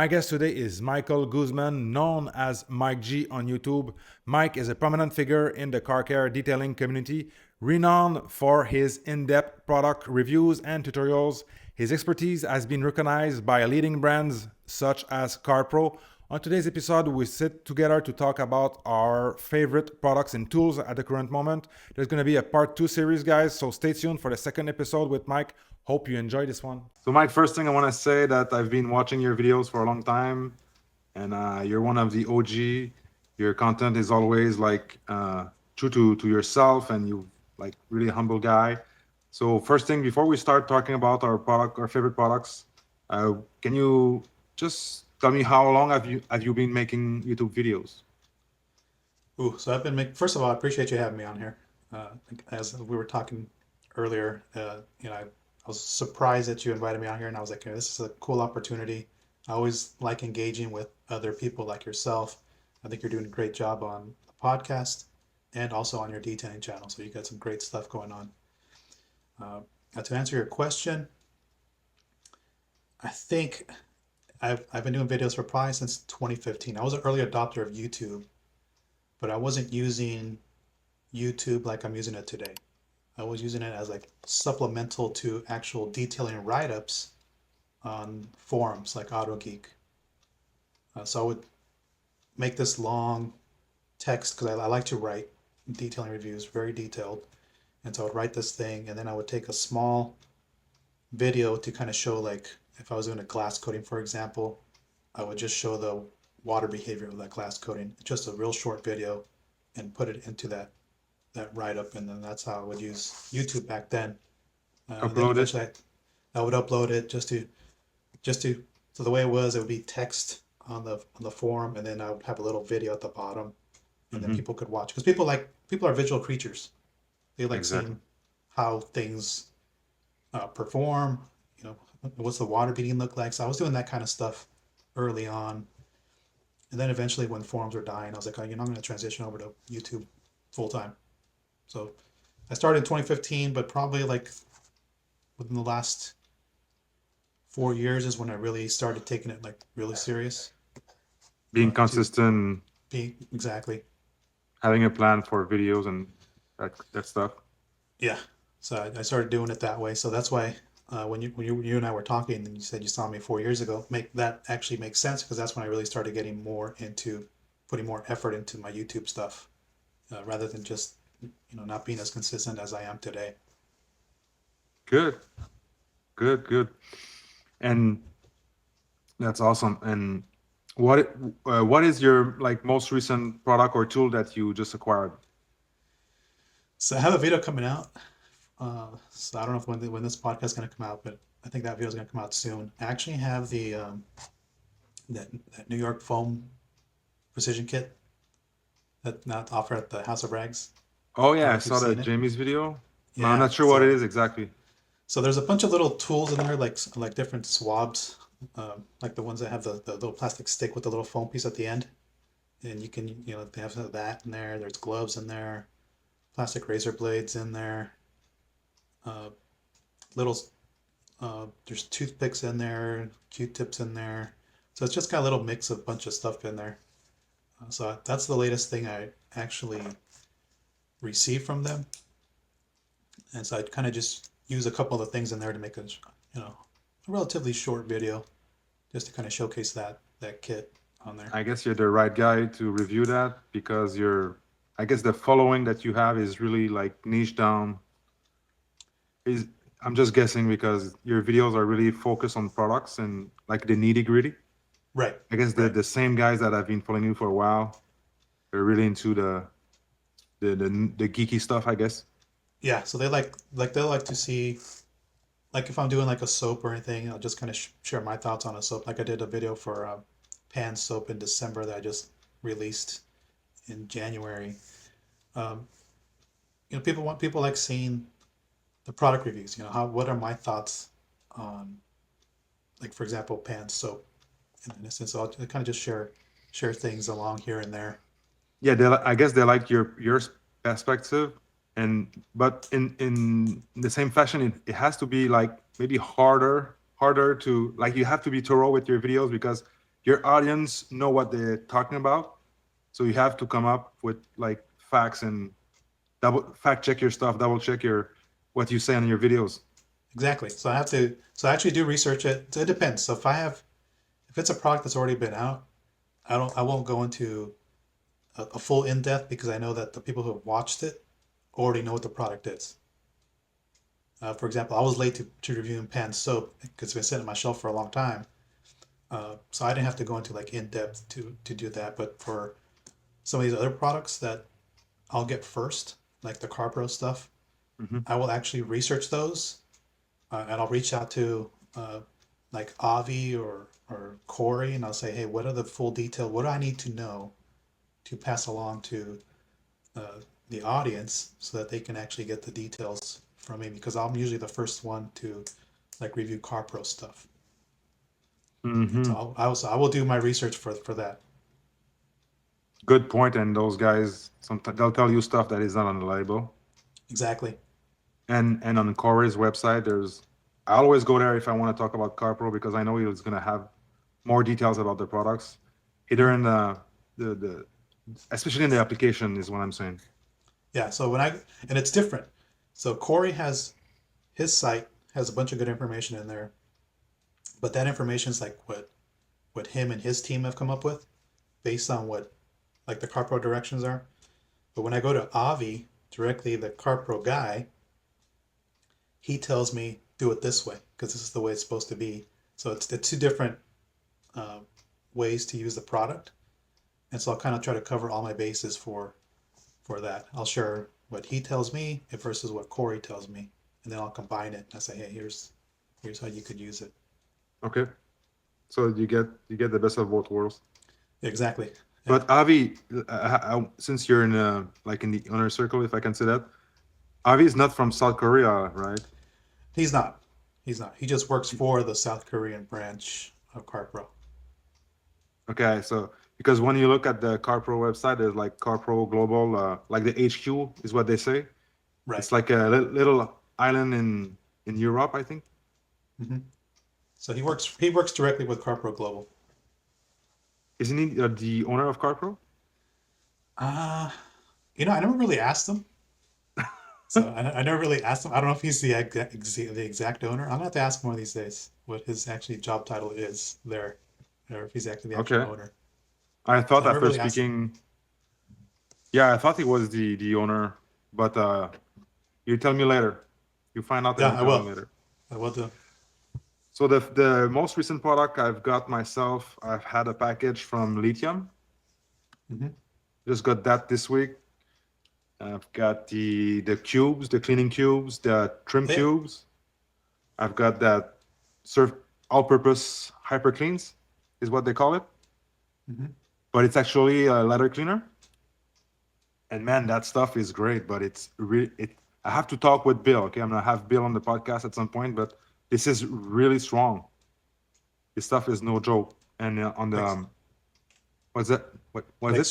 My guest today is Michael Guzman, known as Mike G on YouTube. Mike is a prominent figure in the car care detailing community, renowned for his in-depth product reviews and tutorials. His expertise has been recognized by leading brands such as CarPro. On today's episode, we sit together to talk about our favorite products and tools at the current moment. There's going to be a part 2 series, guys, so stay tuned for the second episode with Mike. Hope you enjoy this one. So, Mike, first thing I want to say that I've been watching your videos for a long time, and you're one of the OG. Your content is always true to yourself, and you like really humble guy. So, first thing before we start talking about our favorite products, can you just tell me how long have you been making YouTube videos? So I've been making. First of all, I appreciate you having me on here. As we were talking earlier, I was surprised that you invited me on here, and I was like, this is a cool opportunity. I always like engaging with other people like yourself. I think you're doing a great job on the podcast and also on your detailing channel. So you got some great stuff going on. To answer your question, I think I've been doing videos for probably since 2015. I was an early adopter of YouTube, but I wasn't using YouTube like I'm using it today. I was using it as like supplemental to actual detailing write-ups on forums like AutoGeek. So I would make this long text because I like to write detailing reviews, very detailed. And so I would write this thing, and then I would take a small video to kind of show, like, if I was doing a glass coating, for example, I would just show the water behavior of that glass coating, just a real short video, and put it into that write up, and then that's how I would use YouTube back then. And then Upload it. eventually I would upload it just to so the way it would be text on the forum, and then I would have a little video at the bottom, and then people could watch because people are visual creatures. They like Exactly. seeing how things perform. You know, what's the water beating look like? So I was doing that kind of stuff early on, and then eventually when forums were dying, I was like, oh, I'm going to transition over to YouTube full time. So I started in 2015, but probably like within the last 4 years is when I really started taking it like really serious. Being To consistent, be exactly, having a plan for videos and that stuff. yeah. So I started doing it that way. So that's why when you and I were talking, and you said you saw me 4 years ago, make that actually makes sense because that's when I really started getting more into putting more effort into my YouTube stuff, rather than just not being as consistent as I am today. Good, good. And that's awesome. And what is your like most recent product or tool that you just acquired? So I have a video coming out. So I don't know if when this podcast is going to come out, but I think that video is going to come out soon. I actually have the that New York foam precision kit that not offered at the House of Rags. Oh I don't yeah, know I if you've saw the seen it. Jamie's video. No, I'm Yeah. not sure what it is exactly. So there's a bunch of little tools in there, like different swabs, like the ones that have the little plastic stick with the little foam piece at the end, and they have that in there. There's gloves in there, plastic razor blades in there, uh, little there's toothpicks in there, Q-tips in there. So it's just got a little mix of bunch of stuff in there. So that's the latest thing I actually received from them. And so I kind of just use a couple of the things in there to make a relatively short video just to kind of showcase that kit on there. I guess you're the right guy to review that because I guess the following that you have is really like niche down. Is I'm just guessing because your videos are really focused on products and like the nitty gritty. Right, I guess right. the same guys that have been following you for a while, they're really into the geeky stuff, I guess. Yeah, so they like to see, like, if I'm doing like a soap or anything, I'll just kind of share my thoughts on a soap. Like I did a video for pan soap in December that I just released in January. Um, people like seeing the product reviews. What are my thoughts on, like, for example, pan soap in instance. So I'll kind of just share things along here and there. Yeah, I guess they like your perspective, and but in the same fashion, it has to be like maybe harder to like you have to be thorough with your videos because your audience know what they're talking about, so you have to come up with like facts and double fact check your stuff, double check your what you say in your videos. Exactly. So I have to. So I actually do research it. So it depends. So if it's a product that's already been out, I won't go into a full in depth because I know that the people who have watched it already know what the product is. For example, I was late to reviewing Pan soap because it's been sitting on my shelf for a long time. So I didn't have to go into like in depth to do that. But for some of these other products that I'll get first, like the CarPro stuff, Hmm. I will actually research those, and I'll reach out to like Avi or Corey, and I'll say, hey, what are the full detail? What do I need to know to pass along to uh, the audience so that they can actually get the details from me? Because I'm usually the first one to like review CarPro stuff, and Hmm. so I will do my research for that. Good point. And those guys, sometimes they'll tell you stuff that is not on the label. Exactly. And on Corey's website, there's I always go there if I want to talk about CarPro because I know he's gonna have more details about the products, either Mhm. in the especially in the application is what I'm saying. Yeah. So and it's different. So Corey has his site has a bunch of good information in there, but that information is like what him and his team have come up with based on what like the CarPro directions are. But when I go to Avi directly, the CarPro guy, he tells me do it this way because this is the way it's supposed to be. So it's the two different uh, ways to use the product, and so I'll kind of try to cover all my bases for that. I'll share what he tells me versus what Corey tells me, and then I'll combine it and I say, hey, here's how you could use it. Okay, so you get the best of both worlds. Exactly. Yeah. But Avi, since you're in like in the inner circle, if I can say that, Avi is not from South Korea, right? He's not. He's not. He just works for the South Korean branch of CarPro. Okay, so because when you look at the CarPro website, there's like CarPro Global, like the HQ is what they say. Right. It's like a little island in Europe, I think. Hmm. So he works directly with CarPro Global. Isn't he the owner of CarPro? Uh, I never really asked him. So I never really asked him. I don't know if he's the exact owner. I'm gonna have to ask him one of these days what his actually job title is there, or if he's actually the actual Okay, owner. I So I thought never after really asked him. speaking, yeah, I thought he was the owner, but you tell me later. You find out and Yeah, you I tell me will. later. I will do. So the most recent product I've got myself, I've had a package from Lithium. Hmm. Just got that this week. I've got the cubes, the cleaning cubes, the trim Yeah. cubes. I've got that surf all-purpose hyper cleans is what they call it, Hmm. but it's actually a leather cleaner. And man, that stuff is great. But it's really it. I have to talk with Bill. Okay, I'm gonna have Bill on the podcast at some point. But this is really strong. This stuff is no joke. And on the Like what's that? What was like it?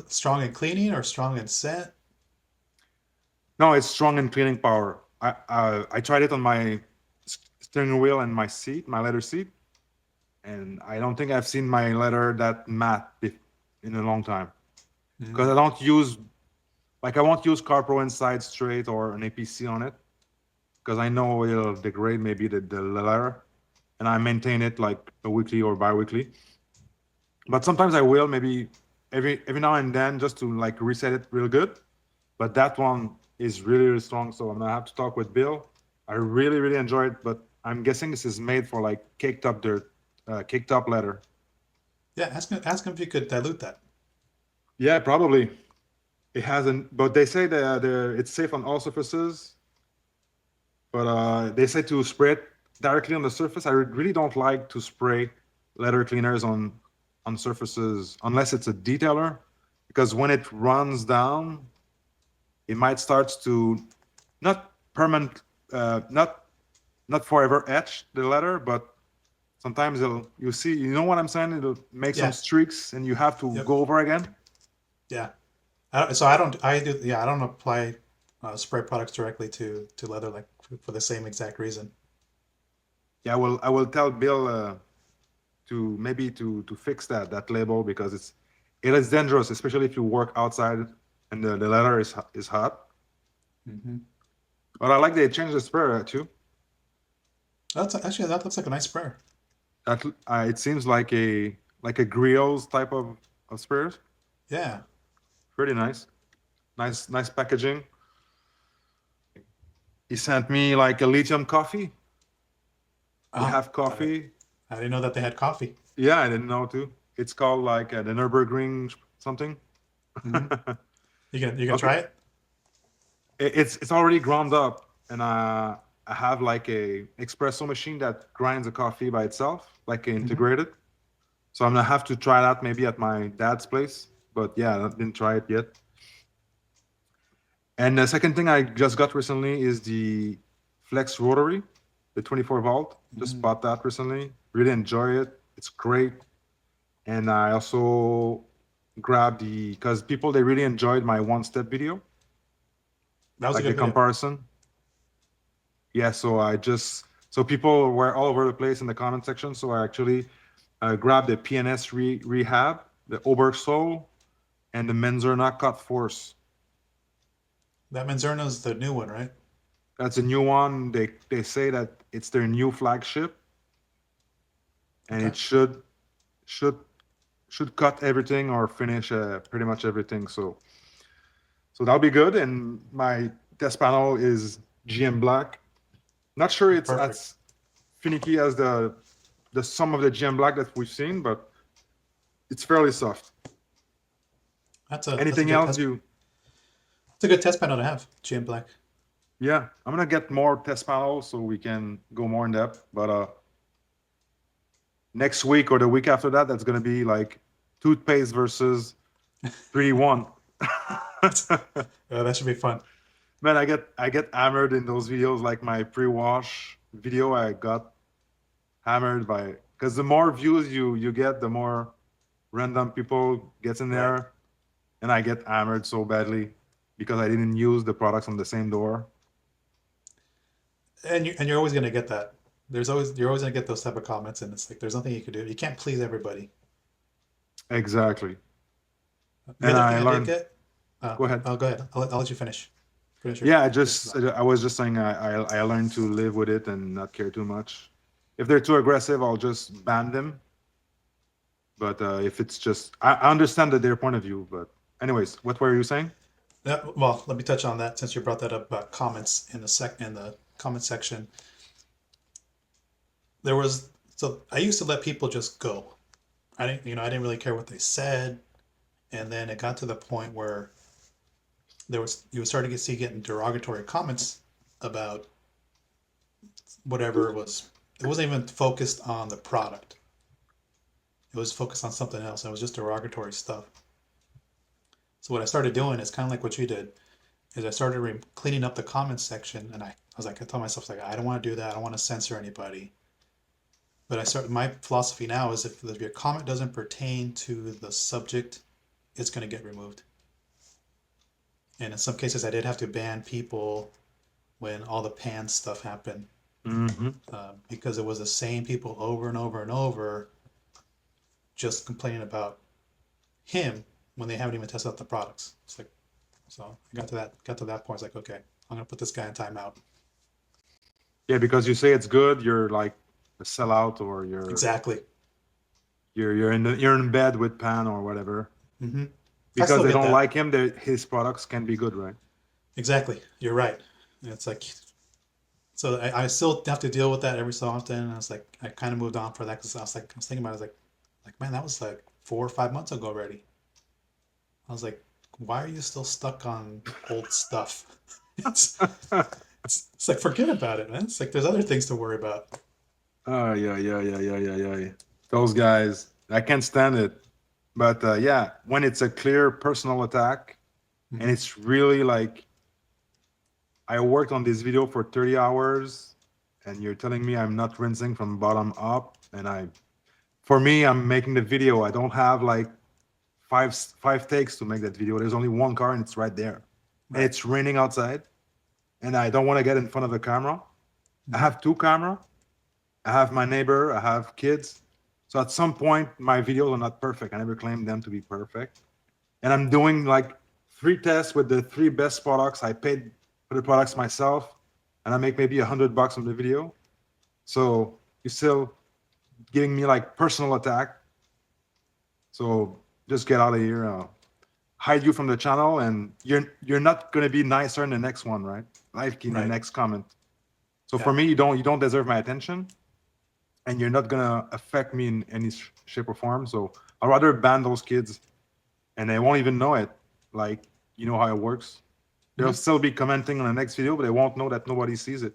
strong and cleaning or strong and scent. No, it's strong in cleaning power. I tried it on my steering wheel and my seat, my leather seat, and I don't think I've seen my leather that matte in a long time. Because Mm. I don't use like I won't use CarPro Inside straight or an APC on it because I know it'll degrade maybe the leather, and I maintain it like a weekly or bi-weekly. But sometimes I will maybe every now and then just to like reset it real good. But that one is really really strong, so I'm gonna have to talk with Bill. I really really enjoy it, but I'm guessing this is made for like caked up dirt, caked up leather. Yeah, ask him if you could dilute that. Yeah, probably. It hasn't, but they say that it's safe on all surfaces. But they say to spray it directly on the surface. I really don't like to spray leather cleaners on surfaces unless it's a detailer, because when it runs down, it might start to not permanent, not forever etch the leather, but sometimes it'll you see you know what I'm saying. It'll make some Yeah. streaks, and you have to Yep. go over again. Yeah. I don't apply spray products directly to leather for the same exact reason. Yeah, I will tell Bill. to maybe to fix that label because it is dangerous, especially if you work outside and the leather is hot. Mm-hmm. But I like they changed the sprayer too. That's actually that looks like a nice sprayer. That it seems like a grills type of sprayers. Yeah. Pretty nice, nice packaging. He sent me like a lithium coffee. They Oh, have coffee. I didn't know that they had coffee. Yeah, I didn't know too. It's called like the Nürburgring something. Mm-hmm. You gonna Okay, try it? it's already ground up, and I have like a espresso machine that grinds the coffee by itself, like Mm-hmm. integrated. So I'm gonna have to try that maybe at my dad's place. But yeah, I didn't try it yet. And the second thing I just got recently is the Flex Rotary, the 24 volt. Just Mm. bought that recently. Really enjoy it. It's great. And I also grabbed because people they really enjoyed my one step video, That was a like the good video. comparison. Yeah, so people were all over the place in the comment section. So I actually grabbed the PNS Rehab, the Obersole, and the Menzerna Cut Force. That Manzurno's the new one, right? That's a new one. They say that it's their new flagship, and Okay. it should should cut everything or finish pretty much everything. So that'll be good. And my test panel is GM Black. Not sure it's Perfect. as finicky as the some of the GM Black that we've seen, but it's fairly soft. That's a Anything good else test. you? It's a good test panel to have. GM Black. Yeah, I'm gonna get more test panels so we can go more in depth. But next week or the week after that, that's gonna be like toothpaste versus 3-1. That should be fun. Man, I get hammered in those videos. Like my pre-wash video, I got hammered by because the more views you get, the more random people gets in Right. there, and I get hammered so badly because I didn't use the products on the same door. And you're always gonna get that. You're always gonna get those type of comments, and it's like there's nothing you can do. You can't please everybody. Exactly. The And other thing I I did learned. get. Go ahead. Oh, go ahead. I'll let you finish. Finish your Yeah, your thought. I was just saying I learned to live with it and not care too much. If they're too aggressive, I'll just ban them. But if it's just, I understand that their point of view. But anyways, what were you saying? Well, let me touch on that since you brought that up about comments in the comment section. There was so I used to let people just go. I didn't really care what they said, and then it got to the point where you would start to getting derogatory comments about whatever it was. It wasn't even focused on the product. It was focused on something else. It was just derogatory stuff. So what I started doing is kind of like what you did. Is I started cleaning up the comments section, and I was like, I told myself like I don't want to do that. I don't want to censor anybody. But my philosophy now is if your comment doesn't pertain to the subject, it's going to get removed. And in some cases, I did have to ban people when all the pan stuff happened Mm-hmm. because it was the same people over and over and over just complaining about him when they haven't even tested out the products. It's like, so I got to that point. It's like, okay, I'm gonna put this guy in timeout. Yeah, because you say it's good, you're like a sellout, or Exactly. you're in bed with Pan or whatever. Mm-hmm. I Because still they get don't that. like him, his products can be good, right? Exactly. You're right. And it's like, so I still have to deal with that every so often. And I was like, I kind of moved on for that because I was thinking about it. I was like, man, that was like 4 or 5 months ago already. I was like, why are you still stuck on old stuff? it's, it's like, forget about it, man. It's like, there's other things to worry about. Oh yeah. Those guys, I can't stand it. But yeah, when it's a clear personal attack, and Mm-hmm. it's really like I worked on this video for 30 hours, and you're telling me I'm not rinsing from bottom up, and for me, I'm making the video. I don't have like five takes to make that video. There's only one car, and it's right there, and Right. it's raining outside, and I don't want to get in front of the camera. I Mm-hmm. have two camera. I have my neighbor. I have kids. So at some point, my videos are not perfect. I never claimed them to be perfect. And I'm doing like 3 tests with the 3 best products. I paid for the products myself, and I make maybe $100 from the video. So you're still giving me like personal attack. So just get out of here. Hide you from the channel, and you're not gonna be nicer in the next one, right? Like in the Right. next comment. So Yeah. for me, you don't deserve my attention, and you're not gonna affect me in any shape or form. So I'd rather ban those kids, and they won't even know it. Like, you know how it works. They'll Hmm. still be commenting on the next video, but they won't know that nobody sees it.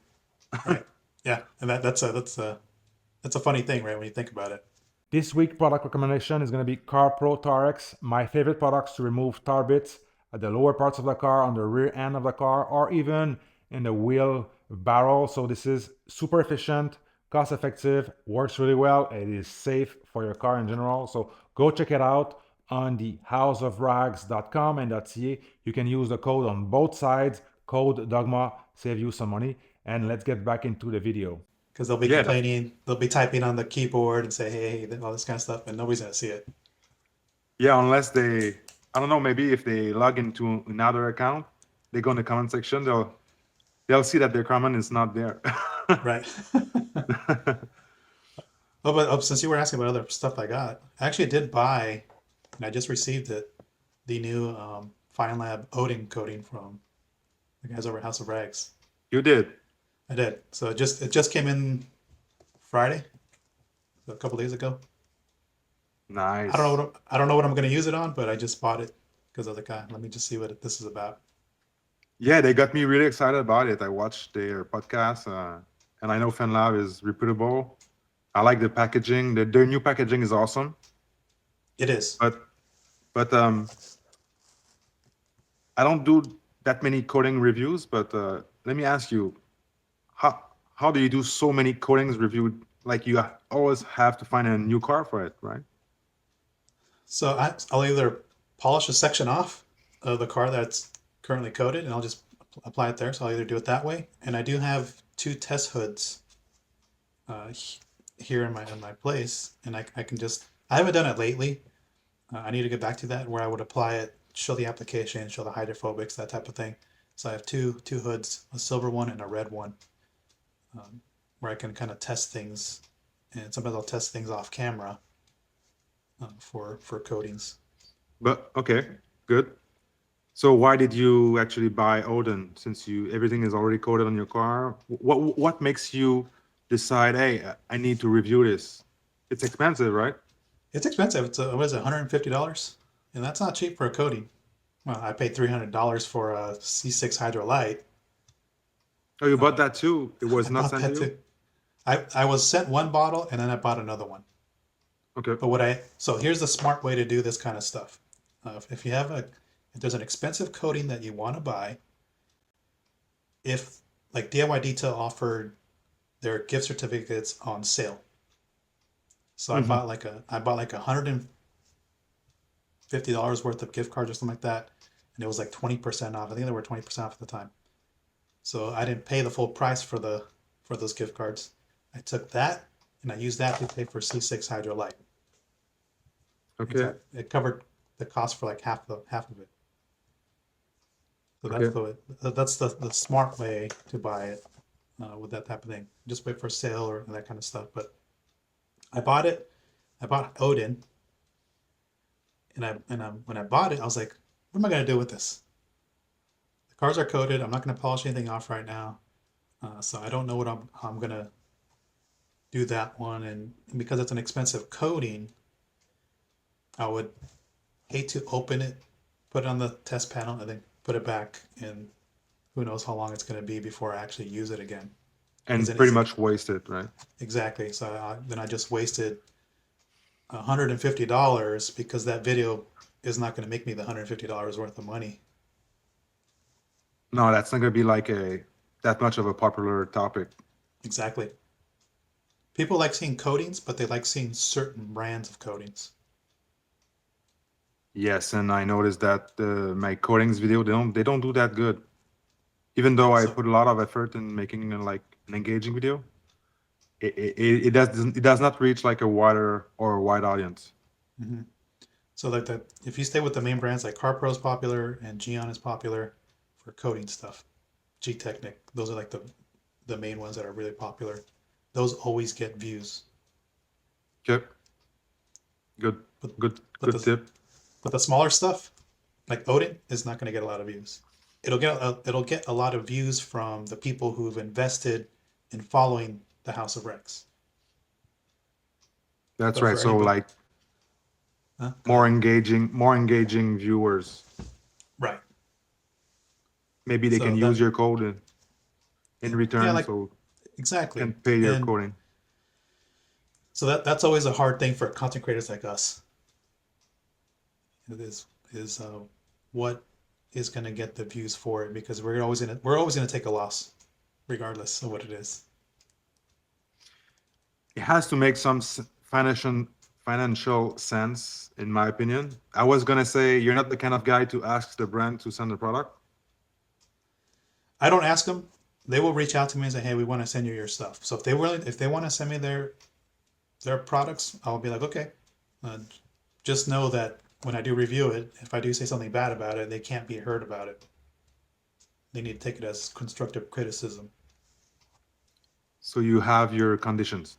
Right. Yeah. And that's a funny thing, right? When you think about it. This week product recommendation is going to be Car Pro THOR, my favorite products to remove tar bits at the lower parts of the car, on the rear end of the car, or even in the wheel barrel. So this is super efficient, cost effective, works really well. It is safe for your car in general. So go check it out on the houseofrags.com and .ca. You can use the code on both sides, code Dogma, save you some money. And let's get back into the video. Because they'll be Yeah, complaining, they'll be typing on the keyboard and say, hey, all this kind of stuff, and nobody's gonna see it. yeah, unless they, I don't know, maybe if they log into another account, they go in the comment section, they'll see that their comment is not there. Right. Oh, but since you were asking about other stuff I got, I actually did buy, and I just received it, the new Fine Lab Odin coating from the guys over at House of Rags. You did. I did. So it just came in Friday, so a couple days ago. Nice. I don't know what I'm going to use it on, but I just bought it because I was like, let me just see what this is about. Yeah, they got me really excited about it. I watched their podcast, and I know FinLab is reputable. I like the packaging. Their new packaging is awesome. It is. But I don't do that many coding reviews. But let me ask you, how how do you do so many coatings reviewed? Like you always have to find a new car for it, right? So I'll either polish a section off of the car that's currently coated, and I'll just apply it there. So I'll either do it that way, and I do have 2 test hoods uh, here in my place, and I can just I haven't done it lately. I need to get back to that where I would apply it, show the application, show the hydrophobics, that type of thing. So I have two hoods, a silver one and a red one, where I can kind of test things, and sometimes I'll test things off camera for coatings. But okay, good. So why did you actually buy Odin since you everything is already coded on your car? What makes you decide, hey, I need to review this? It's expensive, right? It's expensive. It's what is it, $150, and that's not cheap for a coating. Well, I paid $300 for a C6 Hydro Light. Oh, you bought Uh, that too. It was I not bought sent to that you? too. I was sent one bottle and then I bought another one. Okay. But so here's the smart way to do this kind of stuff. If you have if there's an expensive coating that you want to buy, if like DIY Detail offered their gift certificates on sale, so Hmm. I bought like $150 worth of gift cards or something like that, and it was like 20% off. I think they were 20% off at the time. So I didn't pay the full price for those gift cards. I took that and I used that to pay for C6 Hydro Light. Okay. Exactly. It covered the cost for like half of it. So Okay. that's the smart way to buy it with that type of thing. Just wait for sale or that kind of stuff. But I bought it. I bought Odin, and when I bought it, I was like, what am I gonna do with this? The cars are coated. I'm not gonna polish anything off right now, so I don't know how I'm gonna do that one. And because it's an expensive coating, I would hate to open it, put it on the test panel, and then put it back. And who knows how long it's going to be before I actually use it again. Because And then pretty it's much wasted, right? exactly. So then I just wasted $150 because that video is not going to make me the $150 worth of money. No, that's not gonna be like a that much of a popular topic. Exactly. People like seeing coatings, but they like seeing certain brands of coatings. Yes, and I noticed that my coatings video they don't do that good. Even though I So put a lot of effort in making like an engaging video, It does not reach like a wider or a wide audience. Hmm. So like that, if you stay with the main brands, like CarPro is popular and Geon is popular for coating stuff. G Technic, those are like the main ones that are really popular. Those always get views. Okay, good, But but good the tip. but the smaller stuff, like Odin, is not going to get a lot of views. It'll get a lot of views from the people who've invested in following the House of Rex. That's But right. for So anybody, like go ahead. more engaging viewers. Right. Maybe they can So use that your code in yeah, return, like so exactly. can pay your And coding. so that's always a hard thing for content creators like us. It is what is going to get the views for it because we're always gonna take a loss regardless of what it is. It has to make some financial sense, in my opinion. I was gonna say you're not the kind of guy to ask the brand to send the product. I don't ask them. They will reach out to me and say, "Hey, we want to send you your stuff." So if they want to send me their products, I'll be like, "Okay." Uh, just know that when I do review it, if I do say something bad about it, they can't be heard about it. They need to take it as constructive criticism. So you have your conditions.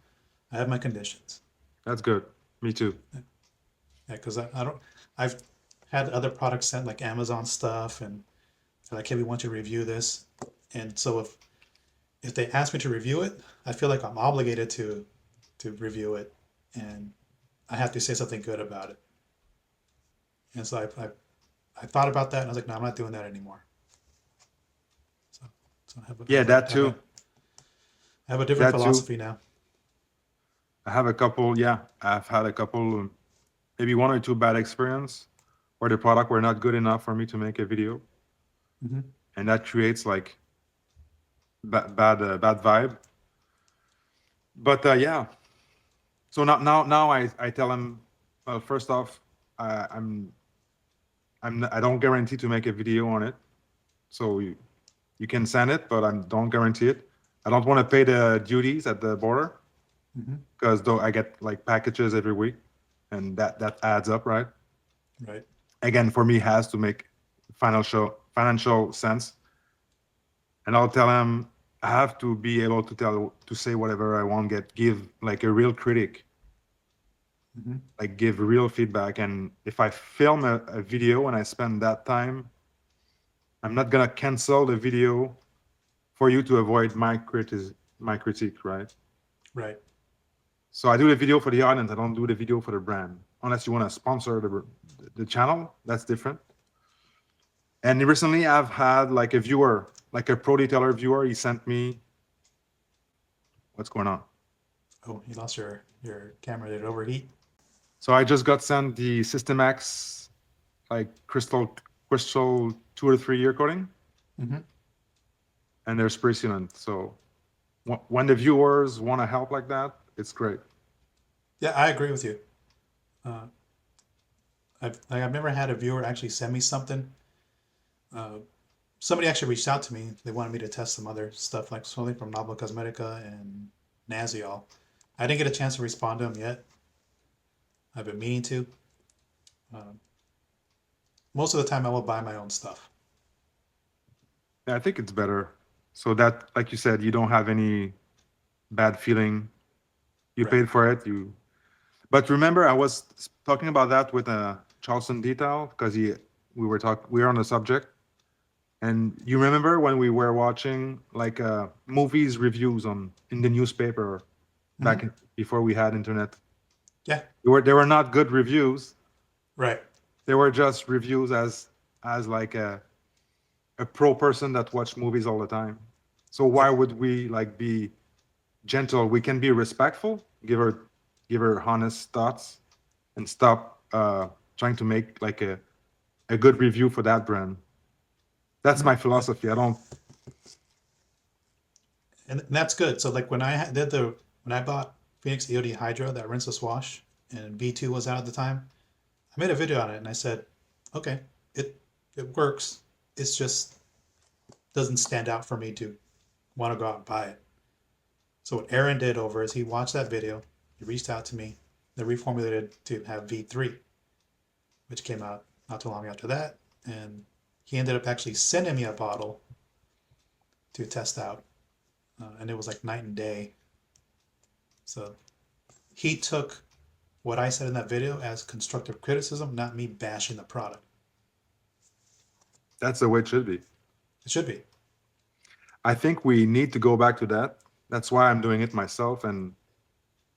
I have my conditions. That's good. Me too. Yeah, because I don't. I've had other products sent like Amazon stuff, and they're like, "Hey, we want you to review this." And so if they ask me to review it, I feel like I'm obligated to review it, and I have to say something good about it. And so I thought about that, and I was like, no, I'm not doing that anymore. So so I have a, I Yeah, have a, that I have too. a, I have a different That too. philosophy now. I have a couple. Yeah, I've had a couple, maybe one or two bad experience where the product were not good enough for me to make a video, Hmm. and that creates like bad vibe. But yeah, so now I tell him, well, first off, I'm I don't guarantee to make a video on it, so you can send it, but I don't guarantee it. I don't want to pay the duties at the border Hmm. because though I get like packages every week, and that adds up, right? Right. Again, for me, has to make financial sense, and I'll tell him I have to be able to say whatever I want, give like a real critic, Hmm. like give real feedback. And if I film a video and I spend that time, I'm not gonna cancel the video for you to avoid my critique, right? Right. So I do the video for the audience. I don't do the video for the brand, unless you want to sponsor the channel. That's different. And recently, I've had like a viewer, like a pro detailer viewer. He sent me what's going on. Oh, you lost your camera. Did it overheat? So I just got sent the System X like crystal 2 or 3 year coating, Hmm. and they're spray sealant. So when the viewers want to help like that, it's great. Yeah, I agree with you. Uh, I've never had a viewer actually send me something. Uh, Somebody actually reached out to me. They wanted me to test some other stuff, like something from Nobel Cosmetica and Naziol. I didn't get a chance to respond to them yet. I've been meaning to. Um, Most of the time, I will buy my own stuff. Yeah, I think it's better. So that, like you said, you don't have any bad feeling. You Right. paid for it. But remember, I was talking about that with Charleston Detail because we were on the subject, and you remember when we were watching like movies reviews on in the newspaper Hmm. before we had internet. Yeah. They were not good reviews. Right. They were just reviews as like a pro person that watched movies all the time. So why Yep. would we like be gentle? We can be respectful, give her honest thoughts, and stop trying to make like a good review for that brand. That's Hmm. my philosophy. I don't. And that's good. So like when I bought Phoenix EOD Hydro, that rinseless wash, and V2 was out at the time, I made a video on it and I said, okay, it it works. It's just doesn't stand out for me to want to go out and buy it. So what Aaron did over is he watched that video, he reached out to me, they reformulated to have V3, which came out not too long after that, and he ended up actually sending me a bottle to test out, and it was like night and day. So he took what I said in that video as constructive criticism, not me bashing the product. That's the way it should be. It should be. I think we need to go back to that. That's why I'm doing it myself, and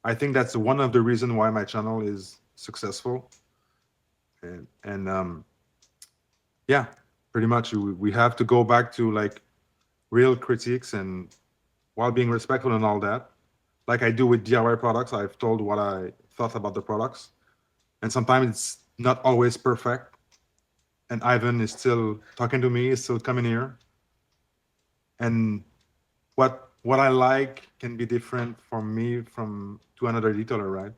I think that's one of the reasons why my channel is successful. And yeah, pretty much we have to go back to like real critiques and while being respectful and all that. Like I do with DIY products, I've told what I thought about the products, and sometimes it's not always perfect. And Ivan is still talking to me, is still coming here, and what I like can be different from me from to another detailer, right?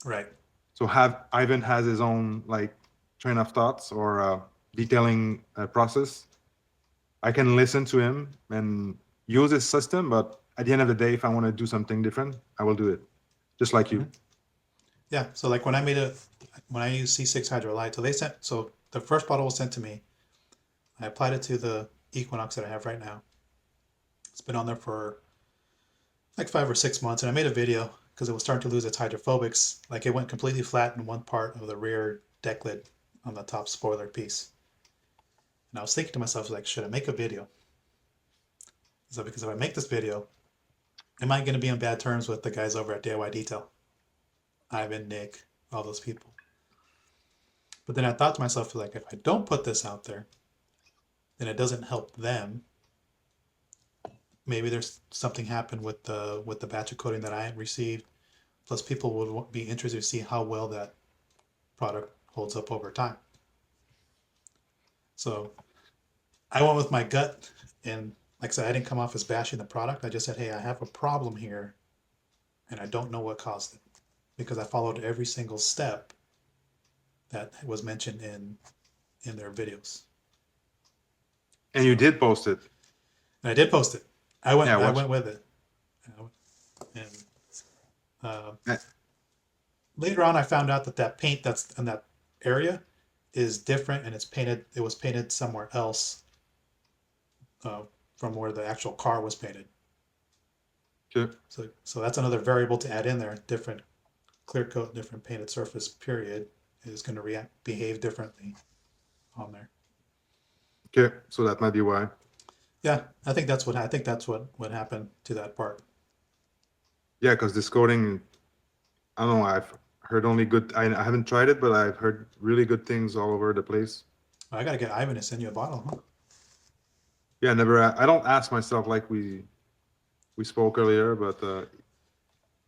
Right. So have Ivan has his own like train of thoughts or detailing process. I can listen to him and use his system, but at the end of the day, if I want to do something different, I will do it, just like you. Yeah. So like when I use C6 Hydrolyte, so the first bottle was sent to me. I applied it to the Equinox that I have right now. It's been on there for like 5 or 6 months, and I made a video because it was starting to lose its hydrophobics. Like it went completely flat in one part of the rear deck lid on the top spoiler piece. And I was thinking to myself, like, should I make a video? So because if I make this video, am I going to be on bad terms with the guys over at DIY Detail? Ivan, Nick, all those people. But then I thought to myself, like, if I don't put this out there, then it doesn't help them. Maybe there's something happened with the batch of coating that I received. Plus, people would be interested to see how well that product holds up over time. So I went with my gut, and like I said, I didn't come off as bashing the product. I just said, hey, I have a problem here, and I don't know what caused it, because I followed every single step that was mentioned in their videos. And you did post it. And I did post it. Yeah, I watch. went with it. And uh, Eh, later on, I found out that that paint that's in that area is different, and it's painted. It was painted somewhere else from where the actual car was painted. Okay. So that's another variable to add in there. Different clear coat, different painted surface. Period is going to behave differently on there. Okay. So that might be why. Yeah, I think that's what happened to that part. Yeah, because this coating, I don't know. I've heard only good. I haven't tried it, but I've heard really good things all over the place. I got to get Ivan to send you a bottle, huh? Yeah, never. I don't ask myself like we spoke earlier, but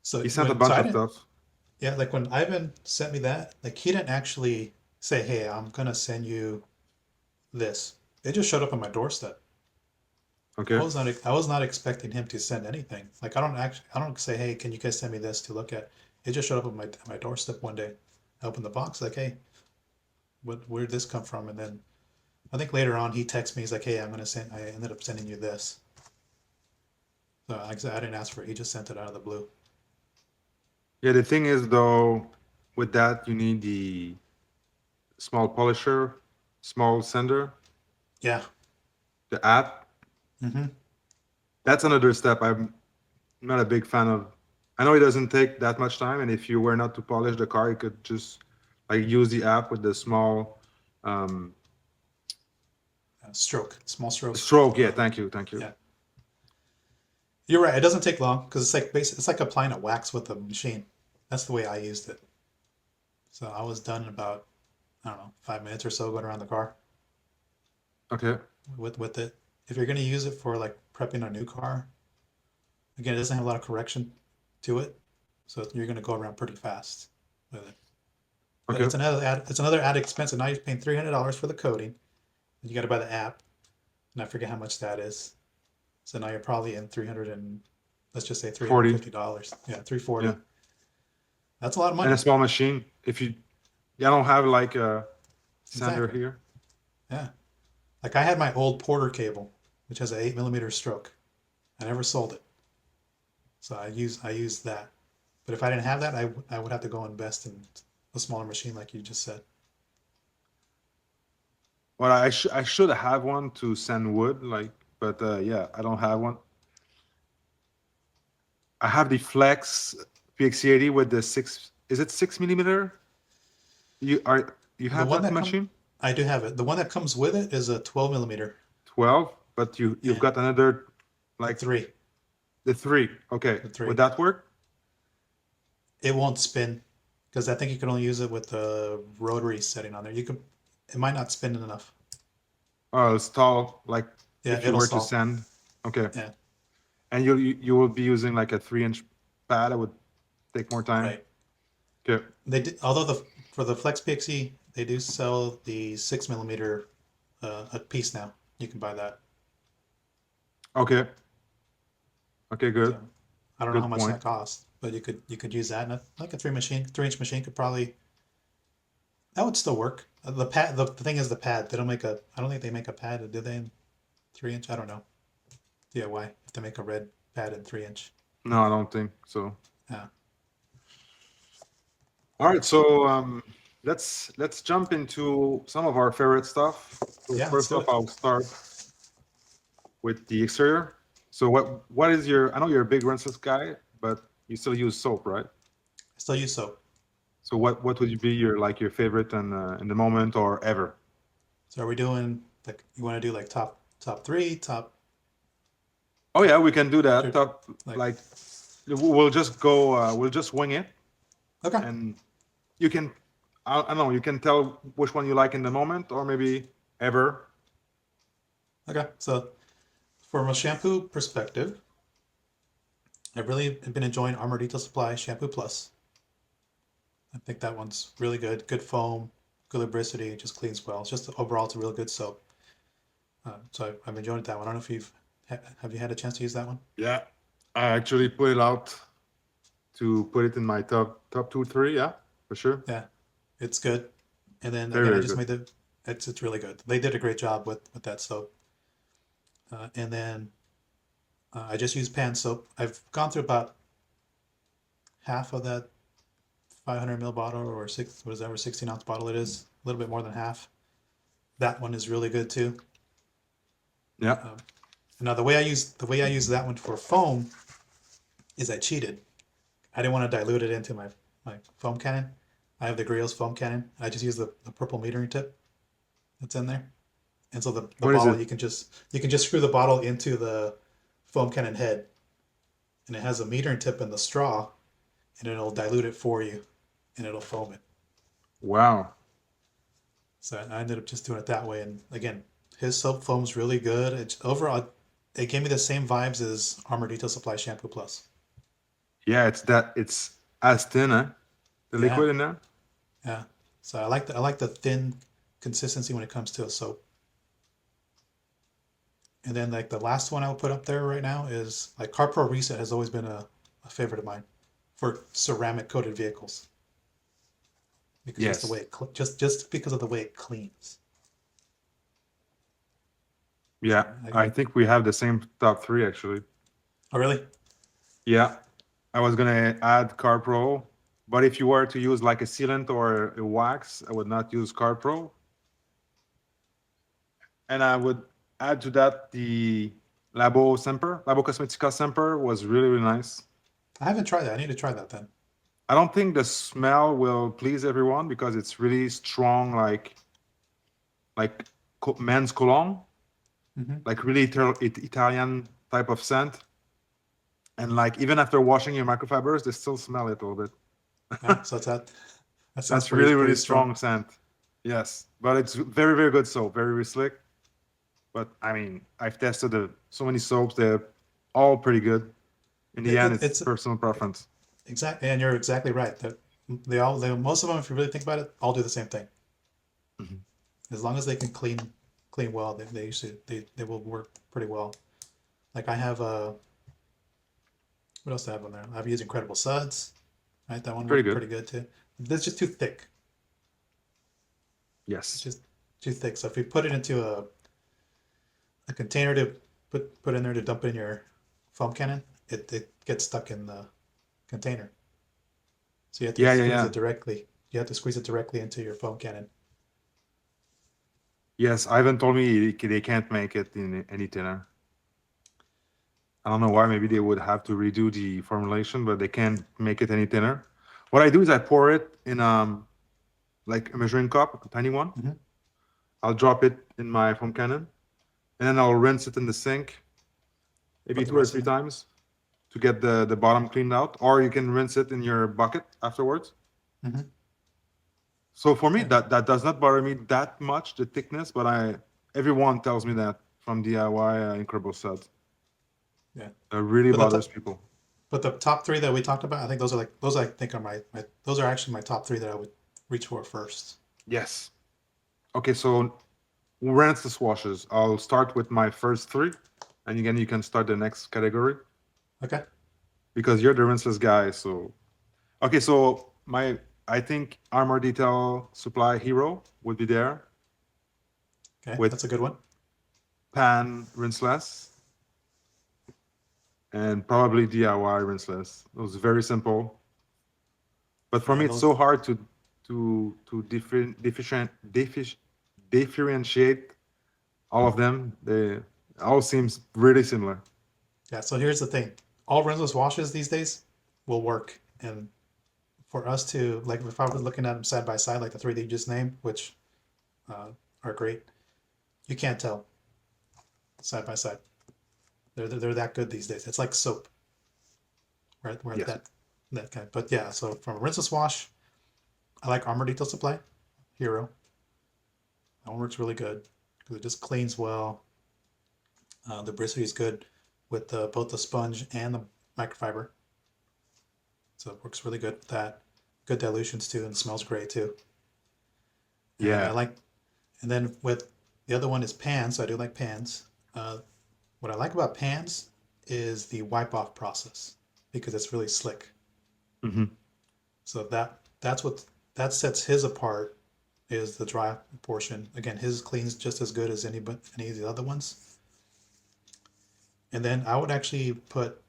So he sent a bunch I of didn't. stuff. Yeah, like when Ivan sent me that, like he didn't actually say, "Hey, I'm gonna send you this." It just showed up on my doorstep. Okay. I was not expecting him to send anything. Like I don't say, "Hey, can you guys send me this to look at?" It just showed up on my doorstep one day. I opened the box, like, "Hey, where did this come from?" And then I think later on he texts me. He's like, "Hey, I ended up sending you this." So like I said, I didn't ask for it. He just sent it out of the blue. Yeah, the thing is though, with that you need the small polisher, small sender, Yeah. the app. Mm-hmm. That's another step. I'm not a big fan of. I know it doesn't take that much time, and if you were not to polish the car, you could just like use the app with the small um, Small stroke. stroke. Yeah, thank you, thank you. Yeah. You're right. It doesn't take long because it's like applying a wax with a machine. That's the way I used it. So I was done in about, I don't know, 5 minutes or so going around the car Okay, with it. If you're gonna use it for like prepping a new car, again, it doesn't have a lot of correction to it, so you're gonna go around pretty fast with it. But okay. it's another added expense, and now you're paying $300 for the coating, and you got to buy the app, and I forget how much that is. So now you're probably in 300 and let's just say three hundred and 40. fifty dollars. Yeah, 340. Yeah, That's a lot of and money. a small machine. If you, yeah, I don't have like a sander Exactly. here. Yeah. Like I had my old Porter cable, which has an 8 millimeter stroke. I never sold it. So I use that. But if I didn't have that, I would have to go invest in a smaller machine, like you just said. Well, I should have one to sand wood, like, but yeah, I don't have one. I have the Flex PX80 with the six. Is it 6 millimeter? You The have one that that come machine? I do have it. The one that comes with it is a 12 millimeter 12, but you've and got another, the like, three, the 3. Okay, the would three. that work? It won't spin because I think you can only use it with the rotary setting on there. It might not spin enough. Oh, it's tall, like Yeah, if you it'll were to stall. sand. Okay, Yeah, and you will be using like a 3-inch pad. That would take more time. right. Okay, They did, although for the Flex Pixie, they do sell the 6 millimeter a piece now. You can buy that. okay, okay, So good, I don't know how good much point. that costs, but you could use that. And like a 3-inch machine could probably that would still work. The pad, the thing is the pad. They don't make a. I don't think they make a pad. Do they in 3-inch? I don't know. DIY if they make a red pad in 3-inch. No, I don't think so. Yeah, All right, so let's jump into some of our favorite stuff. So yeah. Let's first do off, it. I'll start with the exterior. So what is your? I know you're a big rinseless guy, but you still use soap, right? I still use soap. So what would be your favorite in the moment or ever? So are we doing like you want to do like top three, Oh yeah, we can do that. two, Top, like like, we'll just go. We'll just wing it, okay, and you can. I don't know. You can tell which one you like in the moment, or maybe ever. okay. So from a shampoo perspective, I've really been enjoying Armor Detail Supply Shampoo Plus. I think that one's really good. Good foam, good lubricity, it just cleans well. It's just overall, it's a real good soap. So I've enjoyed that one. I don't know if have you had a chance to use that one? Yeah, I actually put it out to put it in my top 2, 3. Yeah, for sure. Yeah, it's good. And then Very, again, I very just good. made it's really good. They did a great job with that soap. And then I just use pan soap. I've gone through about half of that 500 ml bottle or whatever 16-ounce bottle it is. A little bit more than half. That one is really good too. Yeah. Um, Now the way I use that one for foam is I cheated. I didn't want to dilute it into my foam cannon. I have the Griot's foam cannon. I just use the purple metering tip that's in there. And so the What is bottle it? you can just screw the bottle into the foam cannon head, and it has a metering tip in the straw, and it'll dilute it for you, and it'll foam it. Wow. So I ended up just doing it that way. And again, his soap foam's really good. It's overall it gave me the same vibes as Armor Detail Supply Shampoo Plus. Yeah, it's as thin, huh? The Yeah, liquid in there. yeah. So I like the thin consistency when it comes to a soap. And then like the last one I'll put up there right now is like CarPro Reset has always been a favorite of mine for ceramic coated vehicles because just the way Yes. it just because of the way it cleans. So Yeah, I think we have the same top 3 actually. oh really? Yeah, I was gonna add CarPro, but if you were to use like a sealant or a wax, I would not use CarPro, and I would add to that the Labo Cosmetica Semper was really, really nice. I haven't tried that. I need to try that then. I don't think the smell will please everyone because it's really strong, like men's cologne, Hmm. like really Italian type of scent. And like even after washing your microfibers, they still smell it a little Yeah, bit. so it's that. That sounds That's pretty really, really pretty strong. strong scent. Yes, but it's very, very good soap, very, very slick. But I mean, I've tested so many soaps; they're all pretty good. In the It, end, it, it's it's personal preference. exactly, and you're exactly right. That they most of them, if you really think about it, all do the same thing. Mhm. As long as they can clean well, they usually they will work pretty well. Like I have what else do I have on there? I've used Incredible Suds, right? That one Pretty worked good. pretty good too. That's just too thick. It's Yes. just too thick. So if you put it into a container to put in there to dump in your foam cannon, it gets stuck in the container. So you have to Yeah, yeah, squeeze yeah. it directly. You have to squeeze it directly into your foam cannon. Yes, Ivan told me they can't make it in any thinner. I don't know why. Maybe they would have to redo the formulation, but they can't make it any thinner. What I do is I pour it in like a measuring cup, a tiny one. Hmm. I'll drop it in my foam cannon, and then I'll rinse it in the sink, maybe Put the two or rest three in it. times to get the bottom cleaned out. Or you can rinse it in your bucket afterwards. Hmm. So for me, Yeah. that does not bother me that much, the thickness. But everyone tells me that from DIY incredible sets. Yeah. It really But the bothers top, people. but the top three that we talked about, I think those I think are my those are actually my top three that I would reach for first. Yes. Okay, so rinseless washes. I'll start with my first three, and again, you can start the next category Okay. because you're the rinseless guy. So okay, so I think Armor Detail Supply Hero would be there Okay. with That's a good one. Pan Rinseless and probably DIY Rinseless. It was very simple, but for Yeah. me, it's Those. so hard to differentiate all of them. They all seems really similar. Yeah. So here's the thing. All rinseless washes these days will work, and for us to like, if I was looking at them side by side, like the three that you just named, which uh, are great, you can't tell side by side. They're that good these days. It's like soap, right? Where Yes. that kind. But yeah, so from a rinseless wash, I like Armor Detail Supply Hero. That one works really good because it just cleans well. The bristly is good with both the sponge and the microfiber, so it works really good with that. Good dilutions too, and smells great too. And I Yeah. like, and then with the other one is pans. So I do like pans. What I like about pans is the wipe off process because it's really slick. Hmm. So that's what that sets his apart is the dry portion. Again, his cleans just as good as any of the other ones. And then I would actually put.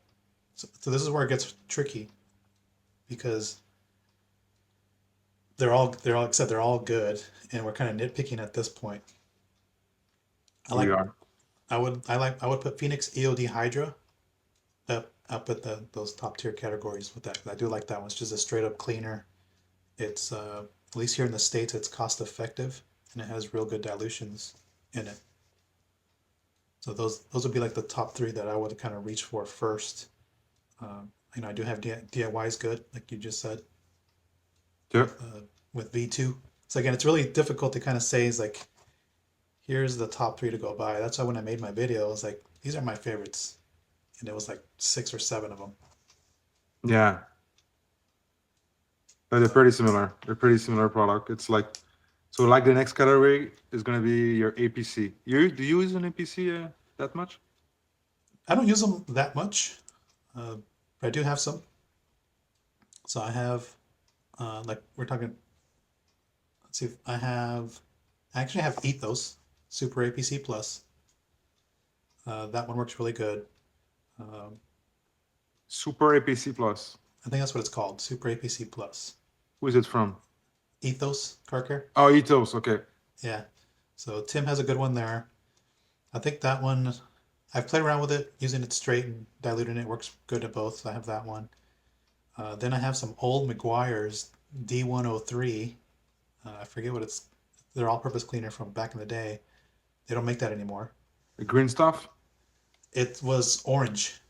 So this is where it gets tricky because they're all good, and we're kind of nitpicking at this point. I We like are. I would put Phoenix EOD Hydra up at those top tier categories with that. I do like that one. It's just a straight up cleaner. It's at least here in the states, it's cost effective and it has real good dilutions in it. So those would be like the top three that I would kind of reach for first. I do have DIY is good, like you just said Sure. with V2. So again, it's really difficult to kind of say is like here's the top three to go by. That's why when I made my video, I was like these are my favorites, and it was like 6 or 7 of them. Yeah. But they're So pretty similar. They're pretty similar product. It's like so. Like the next category is gonna be your APC. You do you use an APC that much? I don't use them that much, but I do have some. So I have like we're talking. Let's see, I actually have Ethos Super APC Plus. That one works really good. Um, Super APC Plus. I think that's what it's called, Super APC Plus. Who is it from? Ethos Car Care. Oh, Ethos. Okay. Yeah. So Tim has a good one there. I think that one, I've played around with it, using it straight and diluting it works good at both. So I have that one. Then I have some old McGuire's D103. I forget what it's. They're all-purpose cleaner from back in the day. They don't make that anymore. The green stuff. It was orange,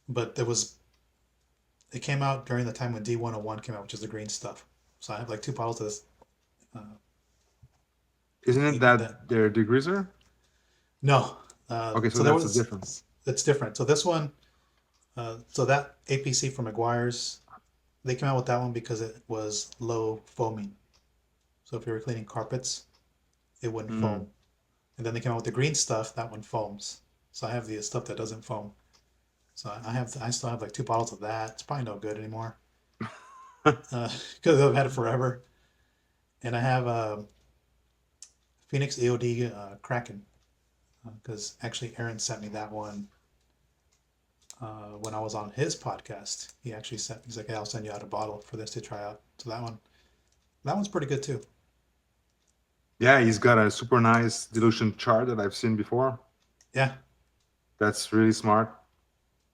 but it came out during the time when D101 came out, which is the green stuff. So I have like 2 bottles of this. Uh, Isn't it even that that their degreaser? no. Okay, so So there that's a different. was it's different. So this one, so that APC from McGuire's, they came out with that one because it was low foaming. So if you were cleaning carpets, it wouldn't Mm. foam. And then they came out with the green stuff, that one foams. So I have the stuff that doesn't foam. So I still have like 2 bottles of that. It's probably no good anymore because I've had it forever. And I have Phoenix EOD Kraken because actually Aaron sent me that one when I was on his podcast. He actually sent. He's like, "Hey, I'll send you out a bottle for this to try out." So that one's pretty good too. Yeah, he's got a super nice dilution chart that I've seen before. Yeah, That's really smart.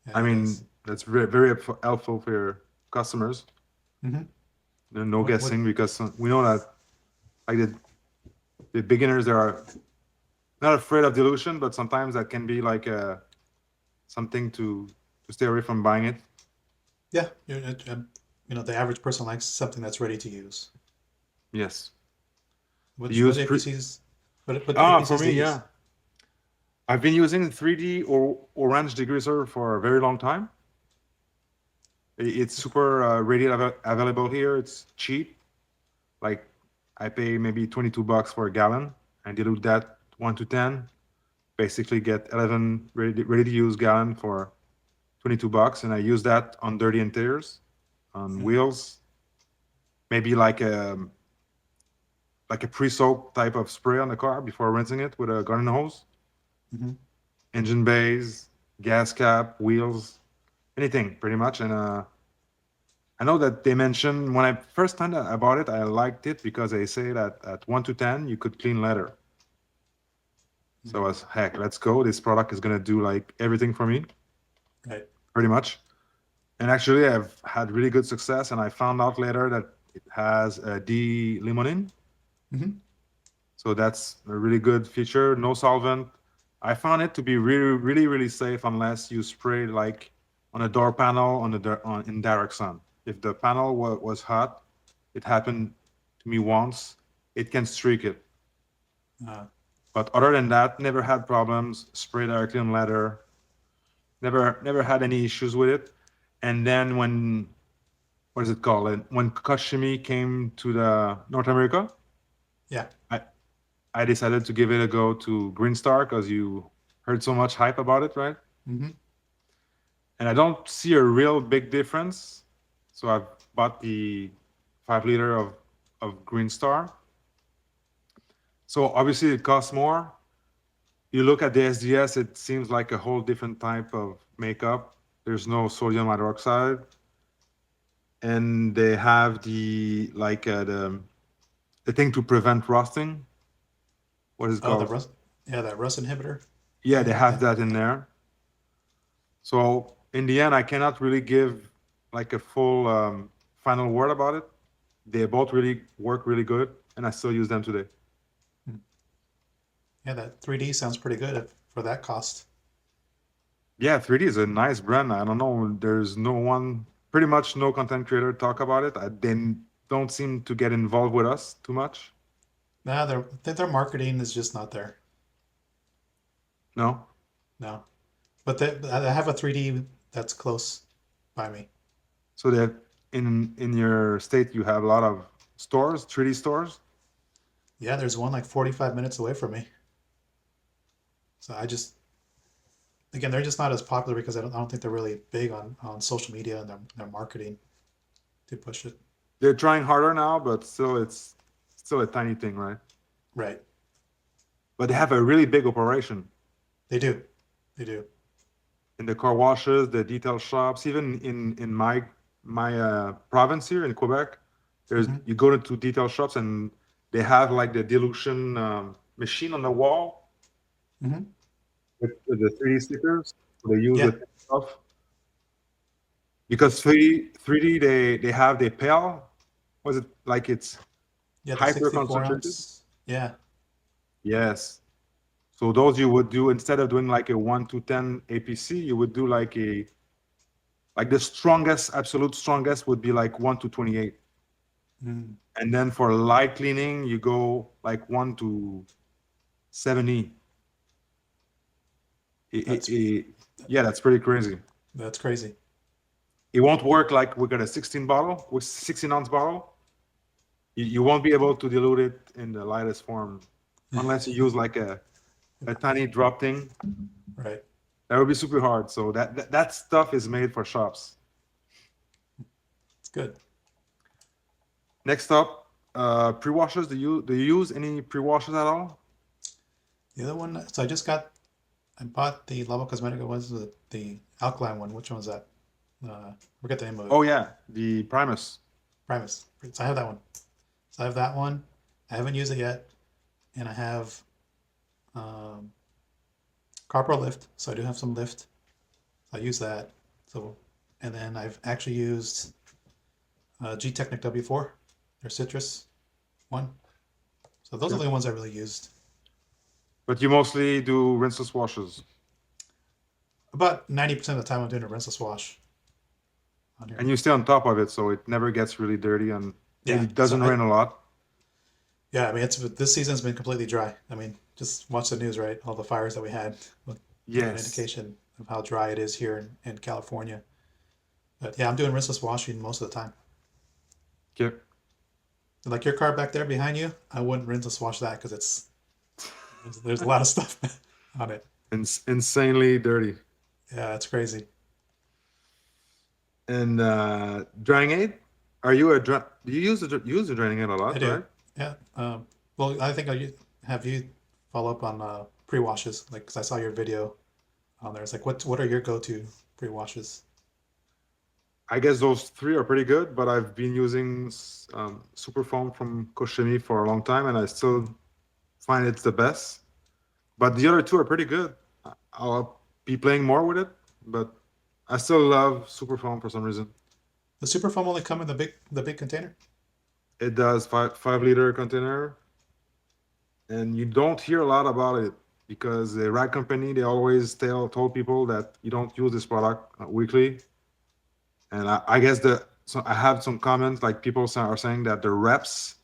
yeah, I it is. mean, that's very helpful for your customers. Mm-hmm. No What? guessing, because we know that like the beginners, they are not afraid of dilution, but sometimes that can be like something to stay away from buying it. Yeah, the average person likes something that's ready to use. Yes. Which what Use pre APCs? What APCs for do me, you use? yeah. I've been using 3D or orange degreaser for a very long time. It's super ready available here. It's cheap. Like I pay maybe $22 for a gallon and dilute that 1 to 10. Basically get 11 ready to use gallon for $22, and I use that on dirty interiors, on Mm-hmm. wheels, maybe like a pre-soak type of spray on the car before rinsing it with a garden hose, Mm-hmm. engine bays, gas cap, wheels, anything pretty much. And I know that they mentioned when I first time that I bought it, I liked it because they say that at 1 to 10 you could clean leather. So I was, heck, let's go. This product is gonna do like everything for me, Right. pretty much. And actually, I've had really good success. And I found out later that it has a D-limonene. Mm-hmm. So that's a really good feature. No solvent. I found it to be really safe unless you spray like on a door panel in direct sun. If the panel was hot, it happened to me once. It can streak it. Uh, But other than that, never had problems. Spray directly on leather. Never had any issues with it. And then when what is it called? And when Kashimi came to the North America, yeah. I I decided to give it a go to Green Star because you heard so much hype about it, right? Mm-hmm. And I don't see a real big difference. So I've bought the 5 liter of Green Star. So obviously it costs more. You look at the SDS, it seems like a whole different type of makeup. There's no sodium hydroxide, and they have the thing to prevent rusting. What is it Oh, the called? rust. Yeah, that rust inhibitor Yeah, they thing. have Yeah. that in there. So in the end, I cannot really give like a full final word about it. They both really work really good, and I still use them today. Hmm. Yeah, that 3D sounds pretty good for that cost. Yeah, 3D is a nice brand. I don't know. There's no one, pretty much no content creator talk about it. They don't seem to get involved with us too much. Nah, I think their marketing is just not there. No. No, but I have a 3D that's close by me. So that in your state you have a lot of stores, 3D stores. Yeah, there's one like 45 minutes away from me. So I just again, they're just not as popular because I don't think they're really big on social media and their marketing to push it. They're trying harder now, but still it's still a tiny thing, right? Right. But they have a really big operation They do. They do. in the car washes, the detail shops, even in my province here in Quebec. There's Mm-hmm. you go to detail shops and they have like the dilution machine on the wall Mm-hmm. with the 3D stickers. So they use Yeah. the stuff because 3D they have the pale. Was it like it's Yeah, the hyper 64 concentrated? ounce. Yeah. Yes. So those you would do instead of doing like a 1 to 10 APC, you would do like the strongest, absolute strongest would be like 1 to 28. Mm. And then for light cleaning, you go like 1 to 70. That's Yeah, that's pretty crazy. that's crazy. It won't work like we got a 16 ounce bottle. You won't be able to dilute it in the lightest form unless you use like a tiny drop thing. Right. That would be super hard. So that stuff is made for shops. It's good. Next up, pre-washers. Do you use any pre-washers at all? The other one, so I just got I bought the Lava Cosmetica was the alkaline one. Which one was that? Forget the name of it. Oh yeah, the Primus. Primus. So I have that one. So I have that one. I haven't used it yet, and I have um, Carpro Lift. So I do have some lift. I use that. So, and then I've actually used G Technic W4, their citrus one. So those are Okay. the only ones I really used. But you mostly do rinseless washes, About 90% of the time, I'm doing a rinseless wash on here. and you stay on top of it, so it never gets really dirty, and Yeah. it So doesn't rain a lot. yeah, I mean, this season's been completely dry. I mean, just watch the news, right? All the fires that we had will give you an Yes. indication of how dry it is here in California. But yeah, I'm doing rinseless washing most of the time. Okay. Like your car back there behind you, I wouldn't rinseless wash that because there's a lot of stuff on it. Insanely dirty. Yeah, it's crazy. And drying aid? Are you a dry? Do you use the drying aid a I lot, do. right? Yeah. Well, I think have you follow up on pre-washes, like, because I saw your video on there. It's like, what are your go-to pre-washes? I guess those three are pretty good, but I've been using super foam from Koshimi for a long time, and I still find it's the best. But the other two are pretty good. I'll be playing more with it, but I still love super foam for some reason. The super foam only come in the big container? It does five liter container, and you don't hear a lot about it because the rag company they always told people that you don't use this product weekly. And I guess so I have some comments like people are saying that the reps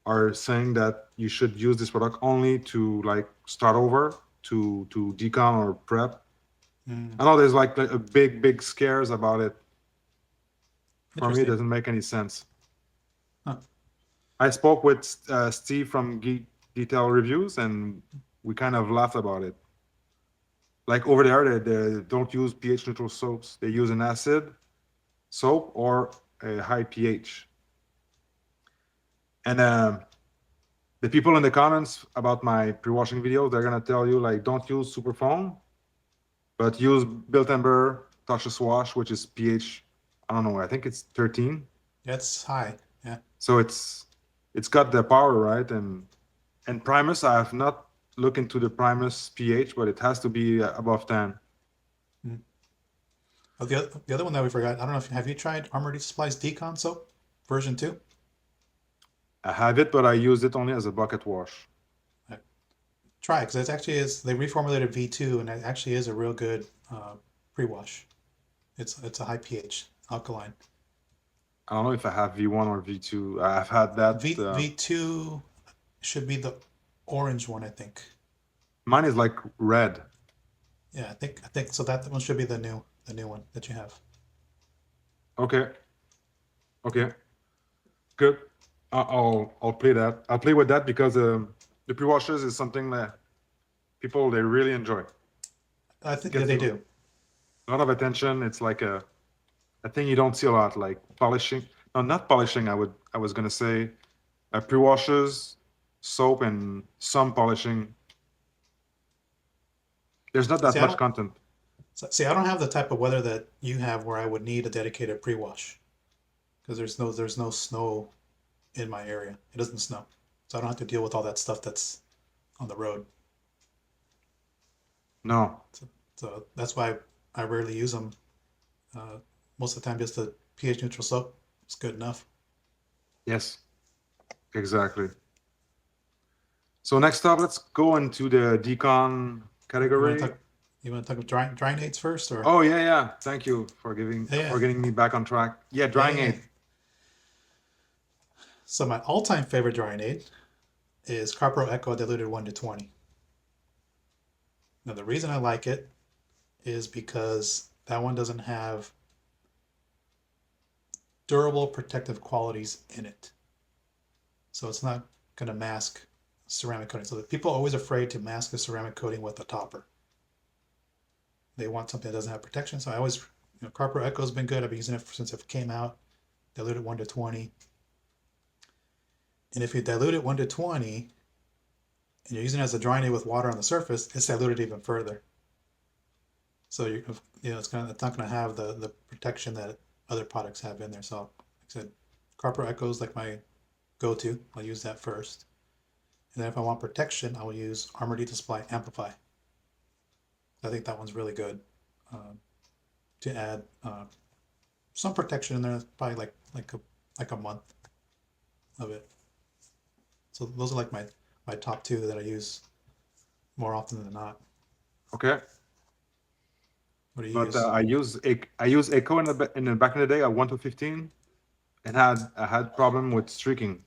are saying that you should use this product only to like start over to decon or prep. Mm, I know there's like a big scares about it. For me, it interesting. doesn't make any sense. Huh. I spoke with Steve from Geek Detail Reviews, and we kind of laughed about it. Like over there, they don't use pH neutral soaps. They use an acid soap or a high pH. And the people in the comments about my pre-washing videos, they're gonna tell you like, don't use super foam, but use Built Ember Touchless Wash, which is pH, I don't know, I think it's 13. Yeah, it's high. Yeah. So it's got the power, right? And Primus, I have not looked into the Primus pH, but it has to be above 10. Mm. Oh, the other one that we forgot. I don't know if have you tried Armor Supply's Decon soap version 2? I have it, but I use it only as a bucket wash. Try it because it actually is. They reformulated V2, and it actually is a real good pre-wash. It's a high pH alkaline. I don't know if I have V1 or V2. I've had that. V2 should be the orange one, I think. Mine is like red. Yeah, I think so. That one should be the new one that you have. Okay. Okay. Good. I'll play that. I'll play with that because the pre-washes is something that people they really enjoy. I think yeah, Gets they a do. lot of attention. It's like a thing you don't see a lot, like polishing. No, not polishing. I was gonna say pre-washes, soap, and some polishing. There's not that See, I much don't content. see. I don't have the type of weather that you have where I would need a dedicated pre-wash because there's no snow in my area. It doesn't snow, so I don't have to deal with all that stuff that's on the road. No. So that's why I rarely use them. Uh, Most of the time, just a pH neutral soap is good enough. Yes. Exactly. So next up, let's go into the decon You want to category. talk? You want to talk about drying aids first, or Oh yeah, yeah. Thank you for yeah, getting me back on track. Yeah, yeah, drying yeah, yeah. aid. So my all-time favorite drying aid is Carpro Echo Diluted 1 to 20. Now the reason I like it is because that one doesn't have durable protective qualities in it, so it's not going to mask ceramic coating. So people are always afraid to mask a ceramic coating with a topper. They want something that doesn't have protection. So I always, Carpro Echo has been good. I've been using it since it came out. Diluted 1 to 20. And if you dilute it 1 to 20 and you're using it as a drying aid with water on the surface, it's diluted even further. So it's not gonna have the protection that other products have in there. So like I said, Carper Echo is like my go-to. I'll use that first, and then if I want protection, I will use Armor Supply Amplify. I think that one's really good uh, to add some protection in there. Probably like a month of it. So those are like my top two that I use more often than not. Okay. What do you But use? I use Echo in the back in the day at 1 to 15, and I had problem with streaking.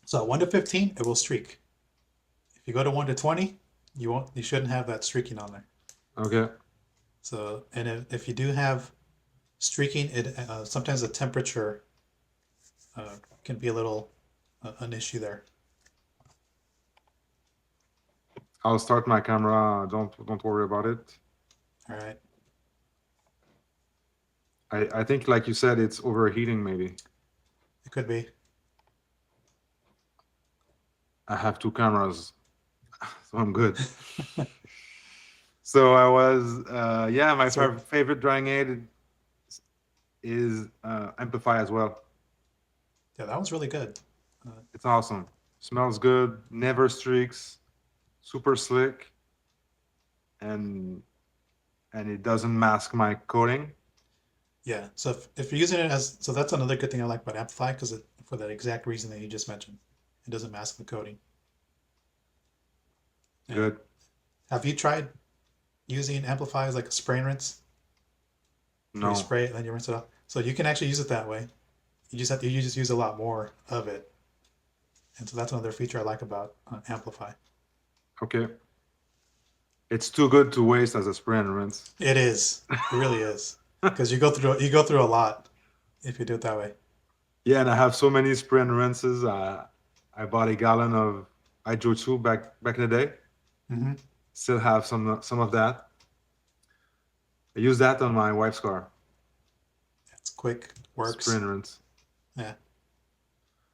So at 1 to 15, it will streak. If you go to 1 to 20, you won't. You shouldn't have that streaking on there. Okay. So and if you do have streaking, it sometimes the temperature can be a little an issue there. I'll start my camera. Don't worry about it. All right. I think, like you said, it's overheating. Maybe It could be. I have two cameras, so I'm good. So I was, yeah, my So favorite drying aid is Amplify as well. yeah, that one's really good. It's awesome. Smells good, never streaks, super slick, and it doesn't mask my coating. Yeah. So if you're using it as so that's another good thing I like about Amplify because for that exact reason that you just mentioned, it doesn't mask the coating. And Good. have you tried using Amplify as like a spray and rinse, where you No. spray it and then you rinse it off? So you can actually use it that way. You just use a lot more of it, and so that's another feature I like about Amplify. Okay. It's too good to waste as a spray and rinse. It is. It really is. Because you go through a lot if you do it that way. Yeah, and I have so many spray and rinses. I bought a gallon of Hydro 2 back in the day. Mm-hmm. Still have some of that. I use that on my wife's car. It's quick, Spray works. and rinse. Yeah.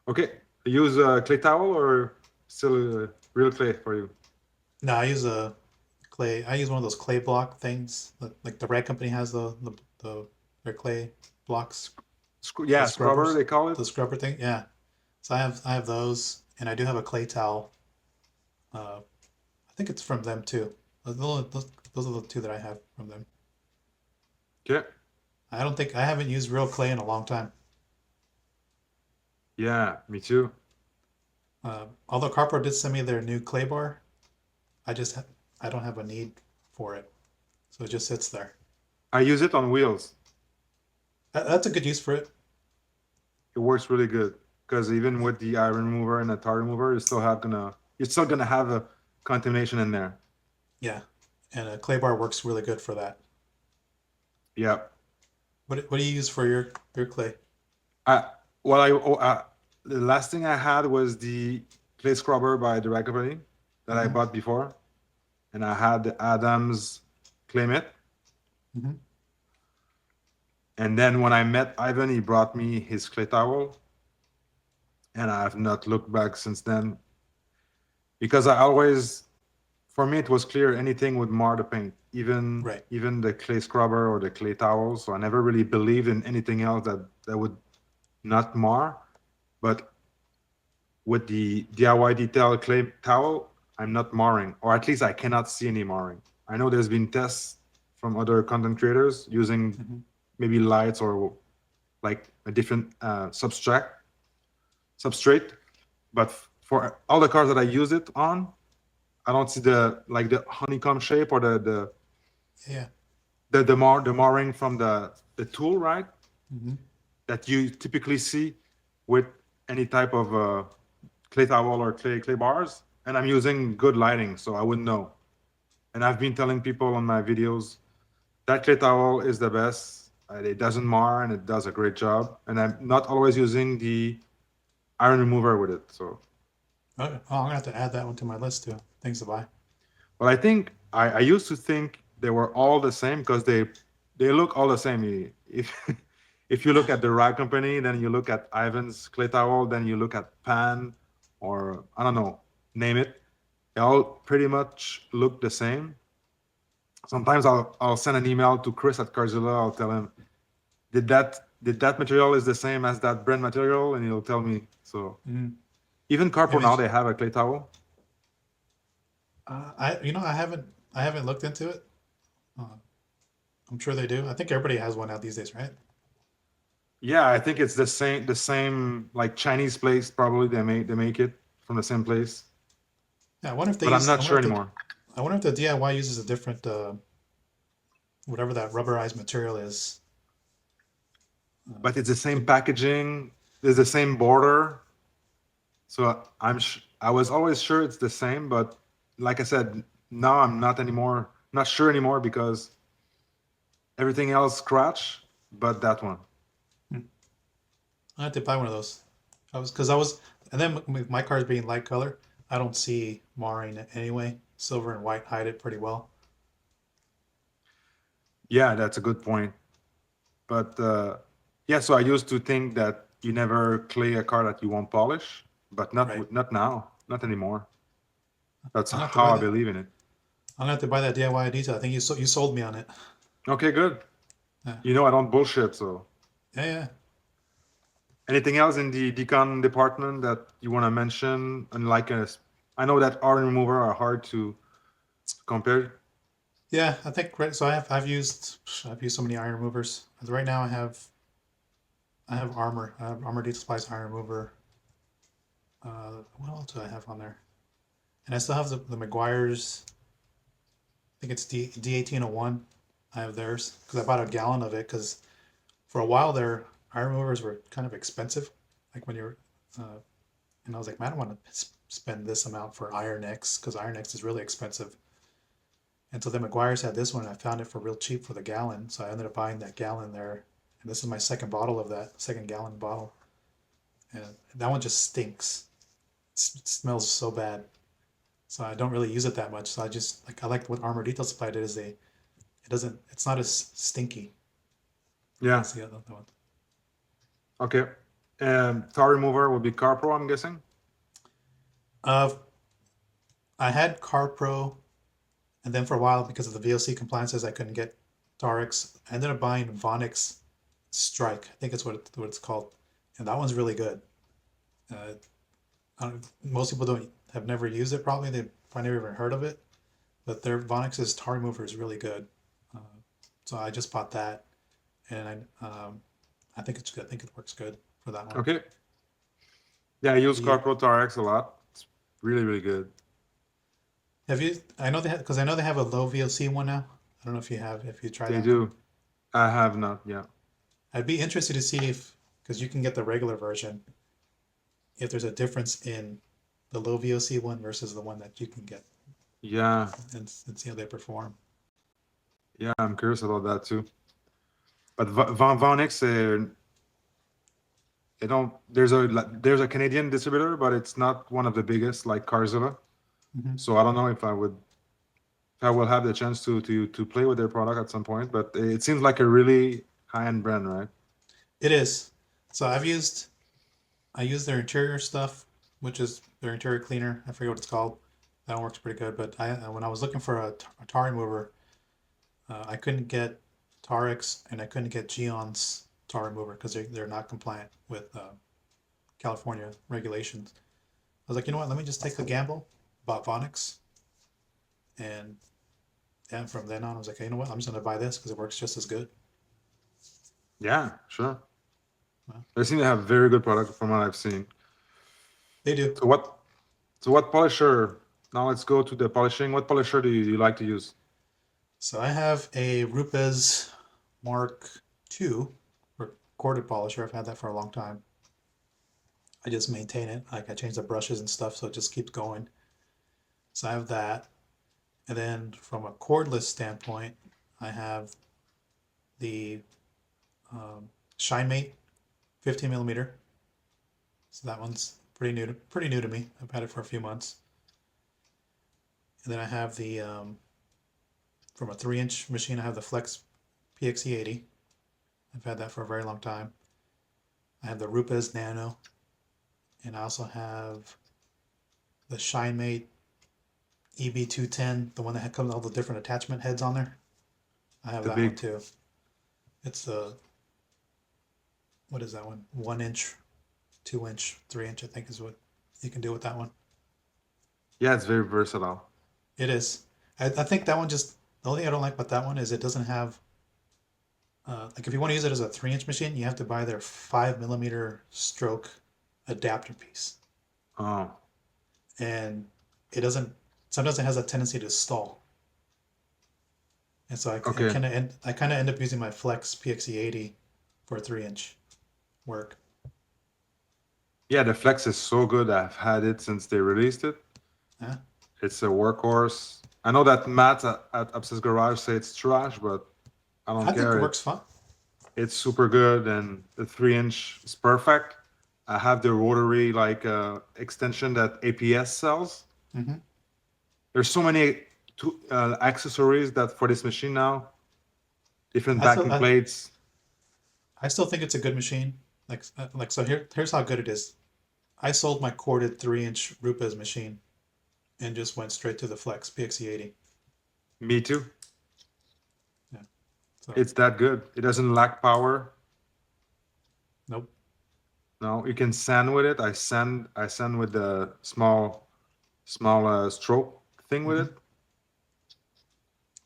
Okay. You use clay towel or still real clay for you? No, I use a clay. I use one of those clay block things. Like the Rag Company has their clay blocks, the Yeah, scrubber scrubbers, they call it. the scrubber thing. Yeah. So I have those, and I do have a clay towel. I think it's from them too. Those are the two that I have from them. Okay. I haven't used real clay in a long time. Yeah, me too. Although Carpro did send me their new clay bar, I just I don't have a need for it, so it just sits there. I use it on wheels. That's a good use for it. It works really good because even with the iron remover and the tar remover, you're still gonna have a contamination in there. Yeah, and a clay bar works really good for that. Yeah. What do you use for your clay? I well I oh, the last thing I had was the clay scrubber by the Rag Company that I Mm-hmm. bought before, and I had the Adams clay mitt. Mm-hmm. And then when I met Ivan, he brought me his clay towel, and I have not looked back since then because for me, it was clear anything would mar the paint, Right. even the clay scrubber or the clay towel. So I never really believed in anything else that would not mar. But with the DIY detail clay towel, I'm not marring, or at least I cannot see any marring. I know there's been tests from other content creators using Mm-hmm. maybe lights or like a different substrate, but for all the cars that I use it on, I don't see the honeycomb shape or Yeah. the marring from the tool, right? Mm-hmm. That you typically see with any type of clay towel or clay bars. And I'm using good lighting, so I wouldn't know. And I've been telling people on my videos that clay towel is the best. It doesn't mar and it does a great job. And I'm not always using the iron remover with it. So, Oh, I'm gonna have to add that one to my list too. Things to buy. well, I think I used to think they were all the same because they look all the same. If if you look at the Rag Company, then you look at Ivan's clay towel, then you look at Pan, or I don't know, name it. They all pretty much look the same. Sometimes I'll send an email to Chris at Carzilla. I'll tell him, did that material is the same as that brand material, and he'll tell me. So Mm. even Carpro now Image. they have a clay towel. I haven't looked into it. Uh, I'm sure they do. I think everybody has one out these days, right? Yeah, I think it's the same like Chinese place. Probably they make it from the same place, Yeah, I wonder if they but I'm use. not sure anymore. I wonder if the DIY uses a different whatever that rubberized material is. But it's the same Could packaging. There's the same border. So I was always sure it's the same, but like I said, now I'm not anymore, not sure anymore because everything else scratch, but that one. hmm. I have to buy one of those. I was, and then with my cars being light color, I don't see marring it anyway. Silver and white hide it pretty well. Yeah, that's a good point. But yeah, so I used to think that you never clay a car that you won't polish, but Right. not now, not anymore. That's I'm gonna have to buy how I that. believe in it. I'm gonna have to buy that DIY detail. I think you sold me on it. Okay, good. Yeah. I don't bullshit. So Yeah. Yeah. anything else in the decon department that you want to mention? And like, I know that iron remover are hard to compare. Yeah, I think right. So I've used so many iron removers. As right now, I have armor. I have armor detail supplies iron remover. What else do I have on there? And I still have the Meguiar's. I think it's D1801. I have theirs because I bought a gallon of it because for a while there, iron removers were kind of expensive. Like when you're, and I was like, man, I don't want to spend this amount for Iron X because Iron X is really expensive. And so then McGuire's had this one. And I found it for real cheap for the gallon, so I ended up buying that gallon there. And this is my second bottle of that second gallon bottle, and that one just stinks. It smells so bad. So I don't really use it that much. So I like what Armor Detail Supply did is it's not as stinky Yeah. as the other one. Okay. Tar remover would be CarPro, I'm guessing. Uh, I had CarPro, and then for a while because of the VOC compliances, I couldn't get Tarex. I ended up buying Vonix Strike. I think it's what it's called, and that one's really good. Uh, most people don't have never used it. Probably they've probably never even heard of it, but their Vonix's tar remover is really good. Uh, so I just bought that, and I think it's good. I think it works good for that one. Okay. Yeah, I use The CarPro TarX a lot. It's really, really good. have you? I know they have because I know they have a low VOC one now. I don't know if you tried They that one. do. I have not. Yeah. I'd be interested to see if because you can get the regular version if there's a difference in the low VOC one versus the one that you can get Yeah. and see how they perform. Yeah, I'm curious about that too. But Vonix, they don't. There's a Canadian distributor, but it's not one of the biggest like Carzilla. Mm-hmm. So I don't know if I will have the chance to play with their product at some point. But it seems like a really high-end brand, right? It is. So I use their interior stuff, which is their interior cleaner. I forget what it's called. That one works pretty good. But when I was looking for a tar remover, I couldn't get Tarex and I couldn't get Geon's tar remover because they're not compliant with California regulations. I was like, you know what? Let me just take the gamble. Bought Vonix, and from then on, I was like, hey, you know what? I'm just gonna buy this because it works just as good. Yeah, sure. Well, They seem to have very good product from what I've seen. they do. So what so what polisher? Now let's go to the polishing. What polisher do you like to use? So I have a Rupes Mark II corded polisher. I've had that for a long time. I just maintain it. Like I change the brushes and stuff, so it just keeps going. So I have that. And then from a cordless standpoint, I have the ShineMate 15 millimeter. So that one's pretty new to me. I've had it for a few months. And then I have the from a 3-inch machine. I have the Flex PXE80. I've had that for a very long time. I have the Rupes Nano, and I also have the ShineMate EB210, the one that comes with all the different attachment heads on there. I have The that one big. too. It's what is that one? 1 inch, 2 inch, 3 inch, I think is what you can do with that one. Yeah, it's very versatile. It is. I think that one just, the only thing I don't like about that one is it doesn't have, like if you want to use it as a 3 inch machine, you have to buy their 5 millimeter stroke adapter piece. Oh, And it doesn't, sometimes it has a tendency to stall. And so okay. I kind of end up using my Flex PXE80 for a 3 inch work. Yeah, the Flex is so good. I've had it since they released it. Huh? It's a workhorse. I know that Matt at Obsessed Garage say it's trash, but I don't I think it care. works fine. It's super good, and the 3 inch is perfect. I have the rotary like extension that APS sells. Hmm. There's so many accessories that for this machine now, different I still backing I, plates. I still think it's a good machine. Like so here's how good it is. I sold my corded 3 inch Rupes machine and just went straight to the Flex PXE80. Me too. Yeah. So It's that good. It doesn't lack power. nope. No, you can sand with it. I sand with the small stroke thing with Hmm. it.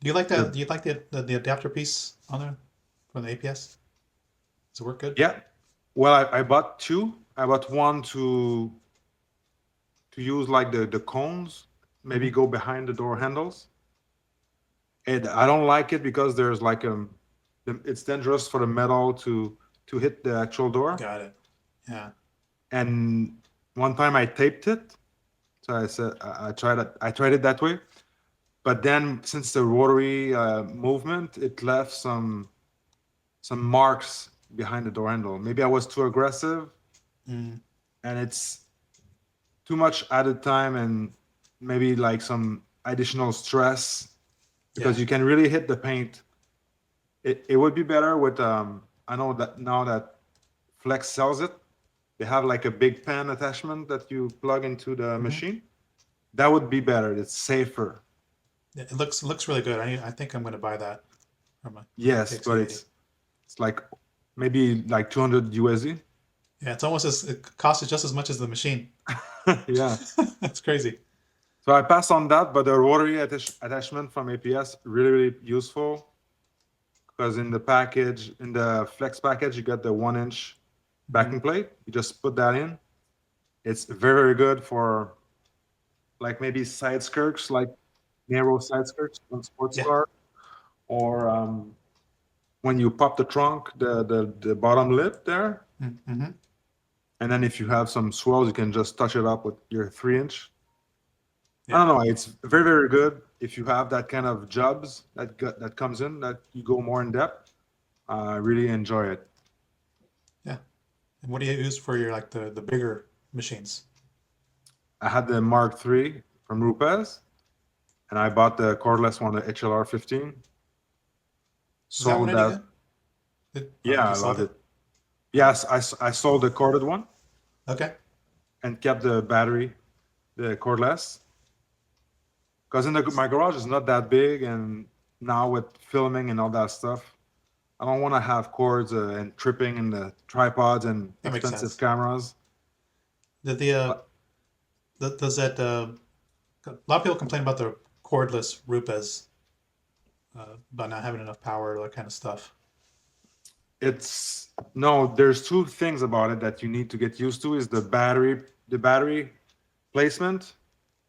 Do you like The the adapter piece on there from the APS? Does it work good? Yeah. Well, I bought two. I bought one to use like the cones, maybe Hmm. go behind the door handles. And I don't like it because there's like it's dangerous for the metal to hit the actual door. Got it. Yeah. And one time I taped it, so I said I tried it. I tried it that way. But then since the rotary movement, it left some marks behind the door handle. Maybe I was too aggressive, Mm, and it's too much added time and maybe like some additional stress yeah. because you can really hit the paint. It would be better with I know that now that Flex sells it, they have like a big pen attachment that you plug into the Hmm. machine. That would be better. It's safer. It looks really good. I think I'm going to buy that from my Yes, but PXE80. it's like maybe like 200 USD. Yeah, it's almost as it costs just as much as the machine. Yeah. That's crazy. So I passed on that, but the rotary attachment from APS really really useful because in the package, in the Flex package, you got the 1 inch Hmm. backing plate. You just put that in. It's very very good for like maybe side skirts, like narrow side skirts on sports Yeah. car, or when you pop the trunk, the bottom lip there, Mm-hmm. and then if you have some swells, you can just touch it up with your 3 inch. I Yeah. don't know. It's very very good if you have that kind of jobs that comes in that you go more in depth. I really enjoy it. Yeah. And what do you use for your like the bigger machines? I had the Mark III from Rupes, and I bought the cordless one, the HLR 15. Is that one Sold any that. good? Oh, Yeah, you I sold love it? it. Oh, Yes, I sold the corded one okay. and kept the battery, the cordless, because my garage is not that big, and now with filming and all that stuff, I don't want to have cords and tripping in the tripods and That makes expensive sense. cameras. Did the But does that a lot of people complain about the cordless Rupes about not having enough power, that kind of stuff. it's no, there's two things about it that you need to get used to is the battery placement.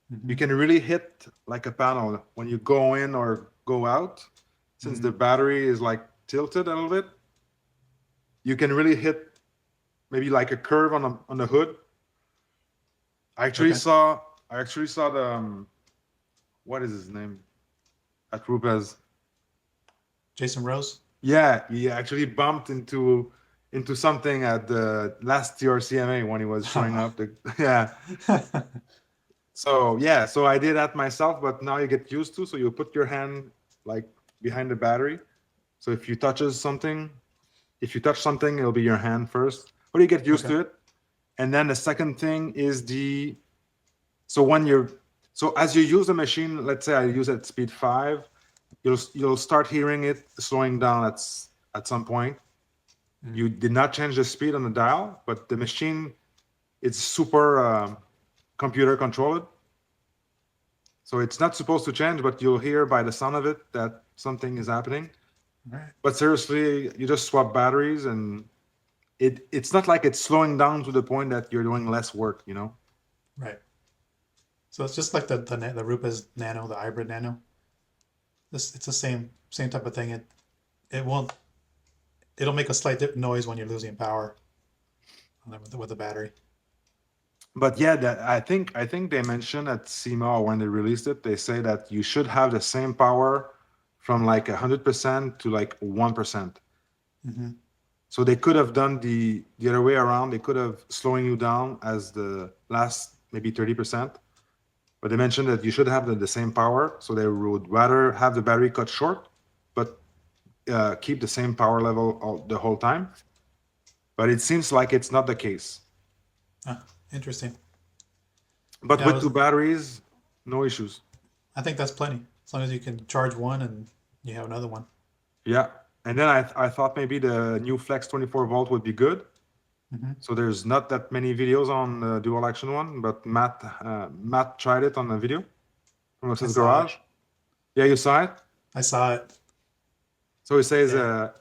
You Hmm. can really hit like a panel when you go in or go out. Since Hmm. the battery is like tilted a little bit, you can really hit maybe like a curve on the hood. I actually Okay. saw I actually saw the what is his name at Rupes. Jason Rose. Yeah, he actually bumped into something at the last TRCMA when he was showing up. Yeah. So yeah, so I did that myself, but now you get used to. So you put your hand like behind the battery. So if you touch something, it'll be your hand first. But you get used Okay. to it. And then the second thing is so when you're So as you use the machine, let's say I use it at speed 5, you'll start hearing it slowing down at some point. You did not change the speed on the dial, but the machine, it's super computer controlled. So it's not supposed to change, but you'll hear by the sound of it that something is happening. Right. But seriously, you just swap batteries, and it's not like it's slowing down to the point that you're doing less work, you know? Right. So it's just like the Rupa's Nano, the hybrid Nano. It's the same type of thing. It won't it'll make a slight noise when you're losing power with the battery. But yeah, that I think they mentioned at SEMA when they released it, they say that you should have the same power from like 100% to like 1%. Mm-hmm. So they could have done the other way around. They could have slowing you down as the last maybe 30%. But they mentioned that you should have the same power. So they would rather have the battery cut short, but keep the same power level the whole time. But it seems like it's not the case. Interesting. But Yeah, with two batteries, no issues. I think that's plenty. As long as you can charge one and you have another one. Yeah. And then I thought maybe the new Flex 24 volt would be good. Mm-hmm. So there's not that many videos on the dual action one, but Matt tried it on a video from his garage. Yeah, you saw it? I saw it. So he says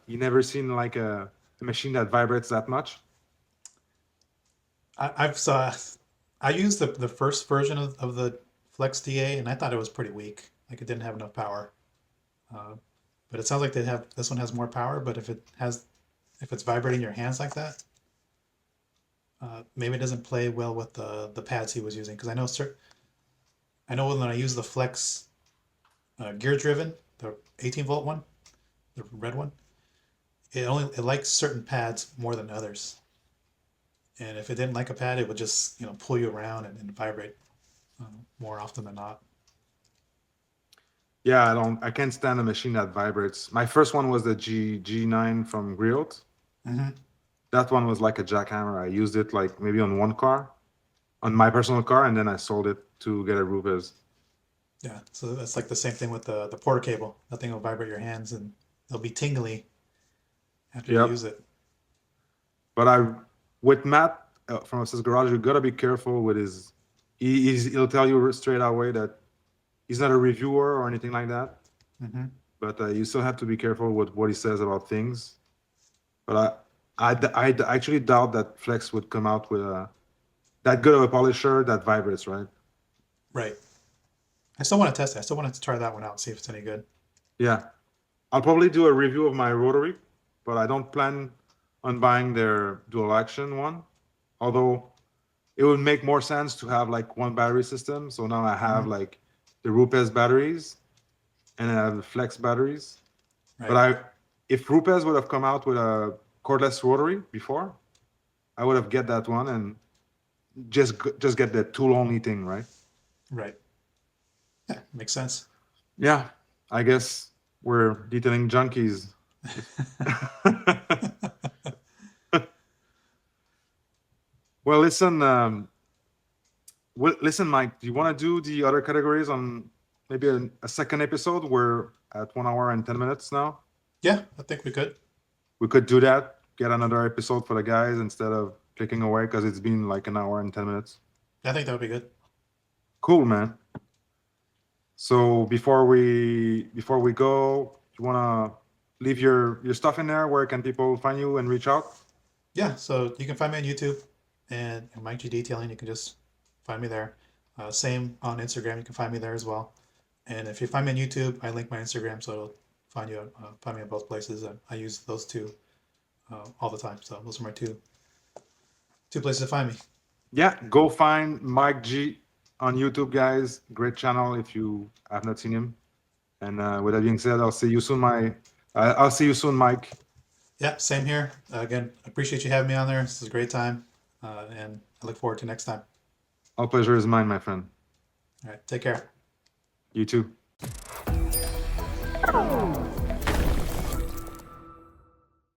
you never seen like a machine that vibrates that much. I used the first version of the Flex DA, and I thought it was pretty weak. Like it didn't have enough power. But it sounds like this one has more power. But if it's vibrating your hands like that, maybe it doesn't play well with the pads he was using. Because I know when I use the Flex gear driven, the 18 volt one, the red one, it likes certain pads more than others. And if it didn't like a pad, it would just pull you around and vibrate more often than not. Yeah, I can't stand a machine that vibrates. My first one was the G9 from Griot. Mm-hmm. That one was like a jackhammer. I used it like maybe on one car, on my personal car, and then I sold it to get a Rubez. Yeah, so that's like the same thing with the porter cable. That thing will vibrate your hands and they'll be tingly after you use it. But with Matt from his garage, you gotta be careful with his. He'll tell you straight away that he's not a reviewer or anything like that. Mm-hmm. But you still have to be careful with what he says about things. But I actually doubt that Flex would come out with that good of a polisher that vibrates, right? Right. I still want to test it. I still want to try that one out, see if it's any good. Yeah. I'll probably do a review of my rotary, but I don't plan on buying their dual action one. Although it would make more sense to have like one battery system. So now I have like the Rupes batteries and I have the Flex batteries. Right. But if Rupes would have come out with a cordless rotary before, I would have get that one and just get the tool only thing, right? Right. Yeah, makes sense. Yeah, I guess we're detailing junkies. Well, listen, Mike. Do you want to do the other categories on maybe a second episode? We're at 1 hour and 10 minutes now. Yeah, I think we could. We could do that. Get another episode for the guys instead of clicking away because it's been like an hour and 10 minutes. I think that would be good. Cool, man. So before we go, you want to leave your stuff in there? Where can people find you and reach out? Yeah, so you can find me on YouTube and Mike G Detailing. You can just find me there. Same on Instagram. You can find me there as well. And if you find me on YouTube, I link my Instagram, so it'll find me in both places. I use those two all the time. So those are my two places to find me. Yeah, go find Mike G on YouTube, guys. Great channel if you have not seen him. And with that being said, I'll see you soon, I'll see you soon, Mike. Yeah, same here. Again, appreciate you having me on there. This is a great time, and I look forward to next time. All pleasure is mine, my friend. All right, take care. You too.